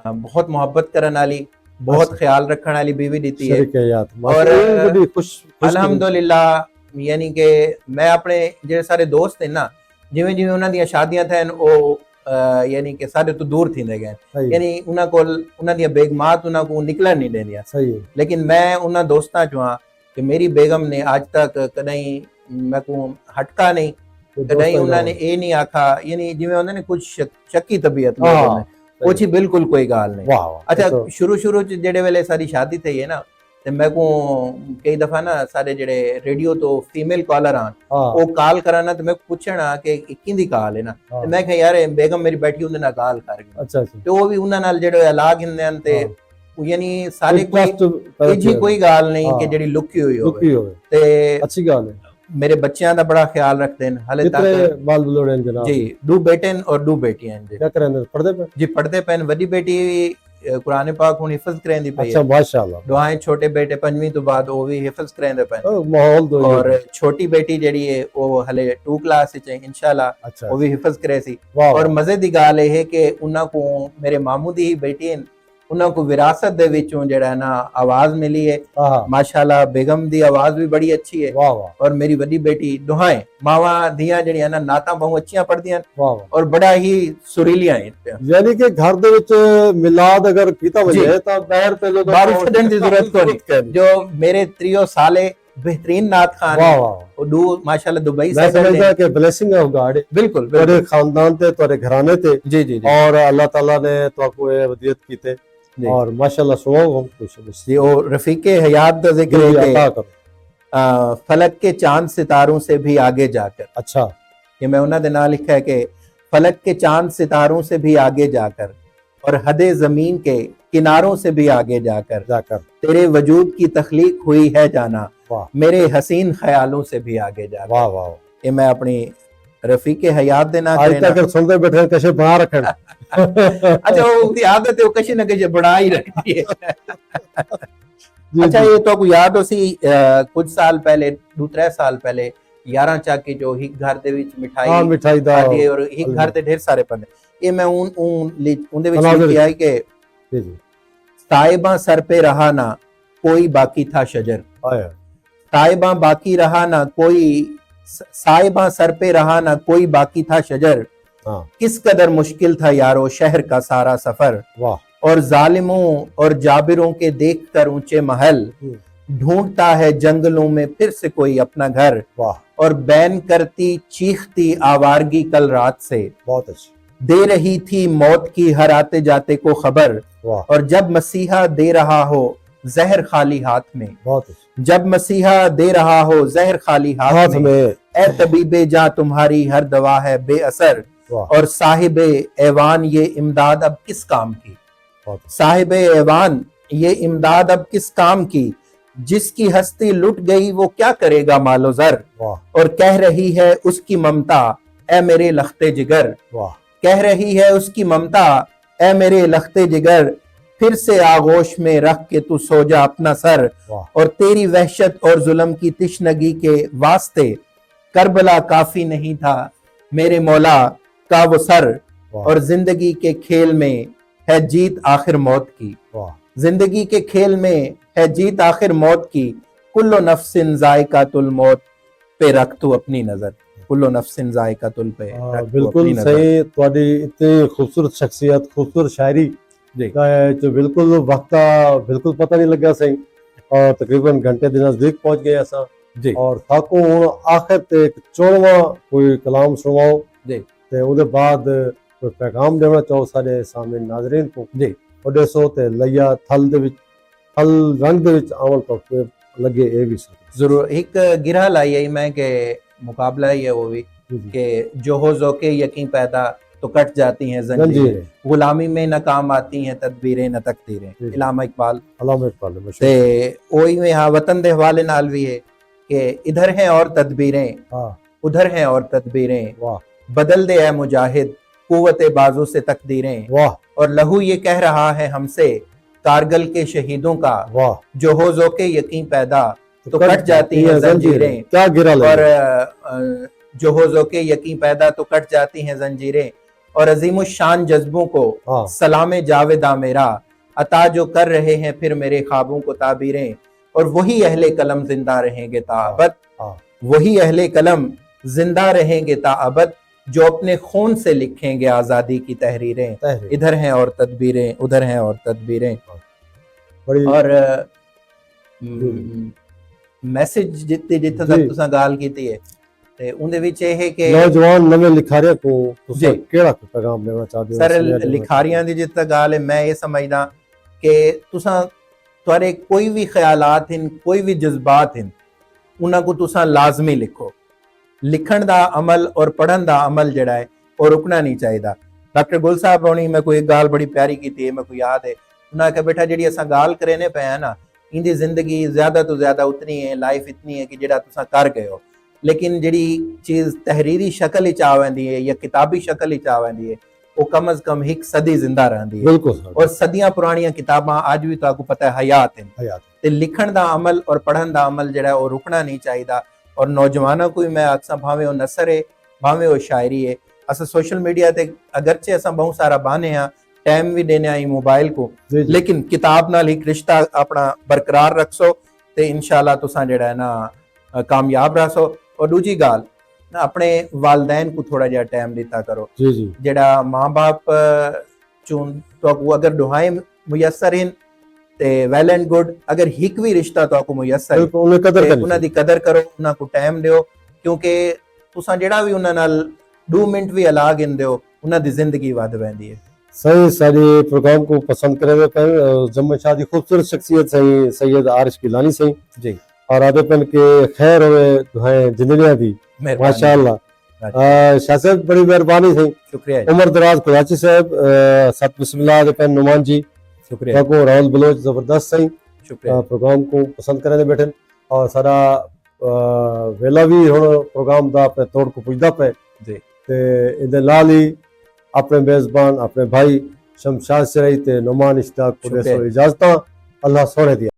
बहुत मोहब्बत करने वाली, बहुत अच्छा। ख्याल रखने वाली बीवी दी है। शरीक हयात और माशाल्लाह बड़ी खुश ਅਲਹਮਦੁਲਿਲਾ ਯਾਨੀ ਕਿ ਮੈਂ ਆਪਣੇ ਜਿਹੜੇ ਸਾਰੇ ਦੋਸਤ ਨੇ ਨਾ, ਜਿਵੇਂ ਜਿਵੇਂ ਉਹਨਾਂ ਦੀਆਂ ਸ਼ਾਦੀਆਂ ਥੈਨ ਉਹ ਯਾਨੀ ਕਿ ਸਾਡੇ ਤੋਂ ਦੂਰ ਥੀਂਦੇ ਗਏ, सही ਯਾਨੀ ਉਹਨਾਂ ਕੋਲ ਉਹਨਾਂ ਦੀਆਂ ਬੇਗਮਾਤ ਉਹਨਾਂ ਕੋਲ ਨਿਕਲਣ ਨਹੀਂ ਦਿੰਦੀਆਂ। सही है ਲੇਕਿਨ ਮੈਂ ਉਹਨਾਂ ਦੋਸਤਾਂ ਚੋਂ ਹਾਂ ਕਿ ਮੇਰੀ ਬੇਗਮ ਨੇ ਅੱਜ ਤੱਕ ਕਦੇ ਮੈਂ ਕੋ ਹਟਕਾ ਨਹੀਂ, ਕਦੇ ਉਹਨਾਂ ਨੇ ਇਹ ਨਹੀਂ ਆਖਾ, ਯਾਨੀ ਜਿਵੇਂ ਉਹਨਾਂ ਨੇ ਕੁਝ ਸ਼ੱਕੀ ਤਬੀਅਤ ਲੋਕਾਂ ਨੇ ਕੁਛ ਬਿਲਕੁਲ ਕੋਈ ਗੱਲ ਨਹੀਂ। वाह वाह ਅੱਛਾ ਸ਼ੁਰੂ ਚ ਜਿਹੜੇ ਵੇਲੇ ਸਾਡੀ ਸ਼ਾਦੀ ਥਈ ਹੈ ਨਾ, ਤੇ ਮੈਂ ਕੋ ਕਈ ਦਫਾ ਨਾ ਸਾਡੇ ਜਿਹੜੇ ਰੇਡੀਓ ਤੋਂ ਫੀਮੇਲ ਕਾਲਰ ਆਣ हाँ ਉਹ ਕਾਲ ਕਰਾਣਾ ਤੇ ਮੈਂ ਪੁੱਛਣਾ ਕਿ ਕਿੰਦੀ ਕਾਲ ਹੈ ਨਾ, हाँ, ਤੇ ਮੈਂ ਕਿਹਾ ਯਾਰ ਇਹ ਬੇਗਮ ਮੇਰੀ ਬੈਠੀ ਉਹਦੇ ਨਾਲ ਕਾਲ ਕਰ ਗਈ, अच्छा अच्छा ਤੇ ਉਹ ਵੀ ਉਹਨਾਂ ਨਾਲ ਜਿਹੜੇ ਅਲਾਗ ਹੁੰਦੇ ਹਨ ਤੇ हाँ, ਯਾਨੀ ਸਾਰੇ ਕੋਈ ट्रस्ट ਇਹ ਜੀ ਕੋਈ ਗੱਲ ਨਹੀਂ ਕਿ हाँ। ਜਿਹੜੀ ਲੁਕੀ ਹੋਈ ਹੋਵੇ। दुखी होवे ਤੇ अच्छी गाल है ਮੇਰੇ ਬੱਚਿਆਂ ਦਾ ਬੜਾ ਖਿਆਲ ਰੱਖਦੇ ਨੇ ਹਾਲੇ कितने ਤੱਕ। बाल बलोड़े हैं जनाब ਜੀ ਦੋ ਬੇਟੇ ਨੇ ਔਰ ਦੋ ਬੇਟੀਆਂ ਨੇ क्या करें पढ़ते पे ਜੀ, ਪੜ੍ਹਦੇ ਪੈਨ। ਵੱਡੀ ਬੇਟੀ ਕੁਰਾਨ ਪਾਕ ਹੁਣ ਹਿਫਜ਼ ਕਰੇਂਦੀ ਪਈ अच्छा ਹੈ, माशाल्लाह ਦੁਆएं ਛੋਟੇ ਬੇਟੇ ਪੰਜਵੀਂ ਤੋਂ ਬਾਅਦ ਉਹ ਵੀ ਹਿਫਜ਼ ਕਰੇਂਦੇ ਪੈਨ, माहौल दो ਔਰ ਛੋਟੀ ਬੇਟੀ ਜਿਹੜੀ ਹੈ ਉਹ ਹਲੇ 2 ਕਲਾਸ ਵਿੱਚ ਹੈ, ਇਨਸ਼ਾਅੱਲਾ अच्छा ਉਹ ਵੀ ਹਿਫਜ਼ ਕਰੇ ਸੀ। वाह ਔਰ ਮਜ਼ੇ ਦੀ ਗੱਲ ਇਹ ਹੈ ਕਿ ਉਹਨਾਂ ਕੋ ਮੇਰੇ ਮਾਮੂ ਦੀ ਹੀ ਬੇਟੀ ਹੈ, ਉਹਨਾਂ ਕੋ ਵਿਰਾਸਤ ਦੇ ਵਿੱਚੋਂ ਜਿਹੜਾ ਹੈ ਨਾ ਆਵਾਜ਼ ਮਿਲੀ ਹੈ। हाँ ਮਾਸ਼ਾਅੱਲਾ ਬੇਗਮ ਦੀ ਆਵਾਜ਼ ਵੀ ਬੜੀ ਅੱਛੀ ਹੈ, वाह वाह ਔਰ ਮੇਰੀ ਵੱਡੀ ਬੇਟੀ ਦੁਹਾਏ ਮਾਵਾਂ ਦੀਆਂ ਜਿਹੜੀਆਂ ਨਾ ਨਾਤਾਂ ਬਹੁਤ ਅੱਛੀਆਂ ਪੜ੍ਹਦੀਆਂ वाह वाह ਔਰ ਬੜਾ ਹੀ ਸੁਰੀਲੀਆਂ ਹੈ। यानी कि घर ਦੇ ਵਿੱਚ ਮਿਲਾਦ ਅਗਰ ਕੀਤਾ जी। ਵਜੇ ਤਾਂ ਬਾਹਰ ਪਹਿਲੋਂ ਬਾਹਰ ਛੱਡਣ ਦੀ ਜ਼ਰੂਰਤ ਕੋਈ ਨਹੀਂ। ਜੋ ਮੇਰੇ ਤ੍ਰਿਓ ਸਾਲੇ बेहतरीन नात खान वाह है, वाह वो दू माशाल्लाह दुबई मैं से समझदा कि ब्लेसिंग है गॉड बिल्कुल ਤੁਹਾਡੇ बिल्कुल ਖਾਨਦਾਨ ਤੇ ਤੁਹਾਡੇ ਘਰਾਣੇ ਤੇ जी जी जी और अल्लाह ताला ने ਤੁਹਾਨੂੰ ਇਹ ਵਦੀਅਤ ਕੀਤੇ जी और माशाल्लाह सुनो हम खुश जी वो रफीके हयात का जिक्र है कि अता करो फलक के चांद सितारों से भी आगे जाकर, अच्छा ये मैं उन्होंने नाल लिखा है कि फलक के चांद सितारों से भी आगे जाकर और हदे जमीन के किनारों से भी आगे जाकर जाकर तेरे वजूद की तख्लीक हुई है जाना, वाह मेरे हसीन ख्यालों से भी आगे जाकर। वाह वाह ये मैं अपनी रफीके हयात देना आज तक सुनते बैठे कैसे बना रखन अच्छा वो आदत है वो कशी ना कशी बना ही रखती है। जी, अच्छा जी। ये तो आपको याद हो सी कुछ साल पहले 2-3 ਸਾਲ ਪਹਿਲੇ 11 ਚੱਕ ਜੋ ਹੀ ਘਰ ਦੇ ਵਿੱਚ ਮਿਠਾਈ हाँ मिठाई दा ਆਦੀ ਔਰ ਇੱਕ ਘਰ ਦੇ ਢੇਰ ਸਾਰੇ ਪੰਨੇ ਇਹ ਮੈਂ ਉਹਦੇ ਵਿੱਚ ਤਨਾਜ਼ੁਰ ਲਿਖਿਆ ਹੈ ਕਿ जी जी ताइबा सर पे रहा ना कोई बाकी था शजर, आया ताइबा बाकी रहा ना कोई साइबा सर पे रहा ना कोई बाकी था शजर, हाँ किस कदर मुश्किल था यारो शहर का सारा सफर, वाह और जालिमों और जाबिरों के देखकर ऊंचे महल ढूंढता है जंगलों में फिर से कोई अपना घर, वाह और बैन करती चीखती आवारगी कल रात से बहुत अच्छी दे रही थी मौत की हर आते जाते को खबर, वाह और जब मसीहा दे रहा हो जहर खाली हाथ में, बहुत अच्छी जब मसीहा दे रहा हो जहर खाली हाथ हाथ में, में ए तबीबे जा तुम्हारी हर दवा है बेअसर, वाह और साहिबे ऐवान ये इमदाद अब किस काम की, बहुत अच्छी साहिबे ऐवान ये इमदाद अब किस काम की, जिसकी हस्ती लुट गई वो क्या करेगा मालो जर, वाह और कह रही है उसकी ममता ए मेरे लखते जिगर, वाह कह रही है उसकी ममता ए मेरे लखते जिगर, फिर से आगोश में रख के तू सो जा अपना सर, वाह और तेरी वहशत और जुल्म की तिश्नगी के वास्ते करबला काफी नहीं था मेरे मौला का वो सर, वाह और जिंदगी के खेल में है जीत आखिर मौत की, वाह जिंदगी के खेल में है जीत आखिर मौत की, कुल्लो नफ्सिन जायकातुल मौत पे रख तू अपनी नजर, कुल्लो नफ्सिन जायकातुल पे रख तू बिल्कुल अपनी नजर। सही ਤੁਹਾਡੀ इतनी खूबसूरत शख्सियत खूबसूरत शायरी जी का है जो बिल्कुल वक्त का बिल्कुल पता नहीं लगा सही और तकरीबन घंटे के नजदीक पहुंच गए असा जी और थाको हुन आखिर ते एक 14वां कोई कलाम सुनाओ जी ते ਉਹਦੇ ਬਾਅਦ ਕੋਈ ਪੈਗਾਮ ਦੇਣਾ ਚਾਹੋ ਸਾਡੇ ਸਾਹਮਣੇ ਨਾਜ਼ਰੀਨ को जी ਉਹਦੇ ਸੋ ਤੇ ਲਈਆ ਥਲ ਦੇ ਵਿੱਚ ਥਲ ਰੰਗ ਦੇ ਵਿੱਚ ਅਮਲ ਤੋਂ ਲੱਗੇ ਇਹ ਵੀ जरूर एक गिरा लाई है मैं के मुकाबला ही है वो भी जी कि जो हो ज़ौक़े यकीन पैदा तो कट जाती हैं जंजीरें, जंजीरें गुलामी में न काम आती हैं तदबीरें न जी। तकदीरें। इलामा इकबाल अलामा इकबाल मशहूर ते ओही में हाँ वतन दे हवाले नाल भी है कि इधर हैं और तदबीरें हाँ उधर हैं और तदबीरें, वाह बदल दे है मुजाहिद कुव्वते बाजू से तकदीरें, वाह और लहू ये कह रहा है हमसे कारगिल के शहीदों का वाह जो हो ज़ौक़े यकीन पैदा तो कट जाती हैं जंजीरें, क्या गिरा और लगा जो हो ज़ौक़े यकीन पैदा तो कट जाती हैं जंजीरें, और अजीम शान जज्बों को हाँ सलाम जावेदा मेरा अता जो कर रहे हैं फिर मेरे ख्वाबों को ताबीरें, और वही अहले कलम जिंदा रहेंगे ताअबद, हाँ वही अहले कलम जिंदा रहेंगे ताअबद जो अपने खून से लिखेंगे आज़ादी की तहरीरें, तहरीर इधर हैं और तदबीरें उधर हैं और तदबीरें। बड़ी और मैसेज जितने जिथे जी। तक तुसां गाल कीती है ते उनदे विच ਇਹ ਹੈ ਕਿ नौजवान नवे लिखारिया को जी। तुसा केड़ा पैगाम देना चाहते हो सर लिखारियां दी जिथे गाल है मैं ये समझदा कि तुसां तुहारे कोई भी ख्यालात हैं कोई भी जज्बात हैं उन्हां को तुसां लाजमी लिखो, लिखण दा अमल और पढ़न दा अमल जड़ा है और रुकना नहीं चाहिए। डॉक्टर गुल साहब होनी मैं कोई गाल बड़ी प्यारी की है मैं कोई याद है उन्हें कहा बेटा जी असा गाल करेने पे है ना इंदी जिंदगी ज्यादा तो ज्यादा उतनी है लाइफ इतनी है कि जेड़ा तुसा कर गए हो, लेकिन जी चीज तहरीरी शक्ल आ वेंदी है या किताबी शक्ल आ वेंदी है वो कम अज कम एक सदी जिंदा रहती है, बिल्कुल और सदियां पुरानियां किताबां अज भी तो पता है हयात हैं हयात ते लिखण दा अमल और पढ़न दा अमल जेड़ा वो रुकना नहीं चाहिए। और नौजवानों को भी मैं आखसा भावे वो नसर है भावे वो शायरी है अस सोशल मीडिया ते अगरचे अस बहुत सारा बहाने हाँ टाइम भी देने आई मोबाइल को, जी जी लेकिन किताब नाल एक रिश्ता अपना बरकरार रखसो ते इंशाल्लाह तुसां जेड़ा है ना कामयाब रहो। और दूजी गाल ना अपने वालदैन को थोड़ा जिहा टाइम दिता करो, जी जी जेड़ा माँ बाप चून तो अगर दुआएं मुयसर हैं ते वेल एंड गुड, अगर हिक भी रिश्ता तो मुयसर है बिल्कुल उन्हें कदर ते करनी उन्हां दी कदर करो उन्हां को टाइम दियो, क्योंकि तुसां जेड़ा भी उन्हां नाल 2 मिनट भी अला गिनदे हो उन्हां दी जिंदगी वध वेंदी है। सही सारे प्रोग्राम को पसंद करे पर जम्मू शाह की खूबसूरत शख्सियत सही सैयद आरिश गिलानी सही जी और आदे पन के खैर होवे दुआएं जिंदगियां दी मेहरबानी। माशाअल्लाह शाह साहब बड़ी मेहरबानी थी। शुक्रिया जी, उमर दराज कुराची साहब सत बिस्मिल्लाह दे पेन नुमान जी शुक्रिया को राहुल बलोच जबरदस्त सही शुक्रिया प्रोग्राम को पसंद करने बैठे और सारा वेला भी हुण प्रोग्राम दा अपने तोड़ को पुजदा पे जी। ते इहदे नाल ही अपने मेजबान अपने भाई शमशाद सराई ते नुमान इश्ताक को शुक्रिया। देसो इजाजत अल्लाह सोने दी।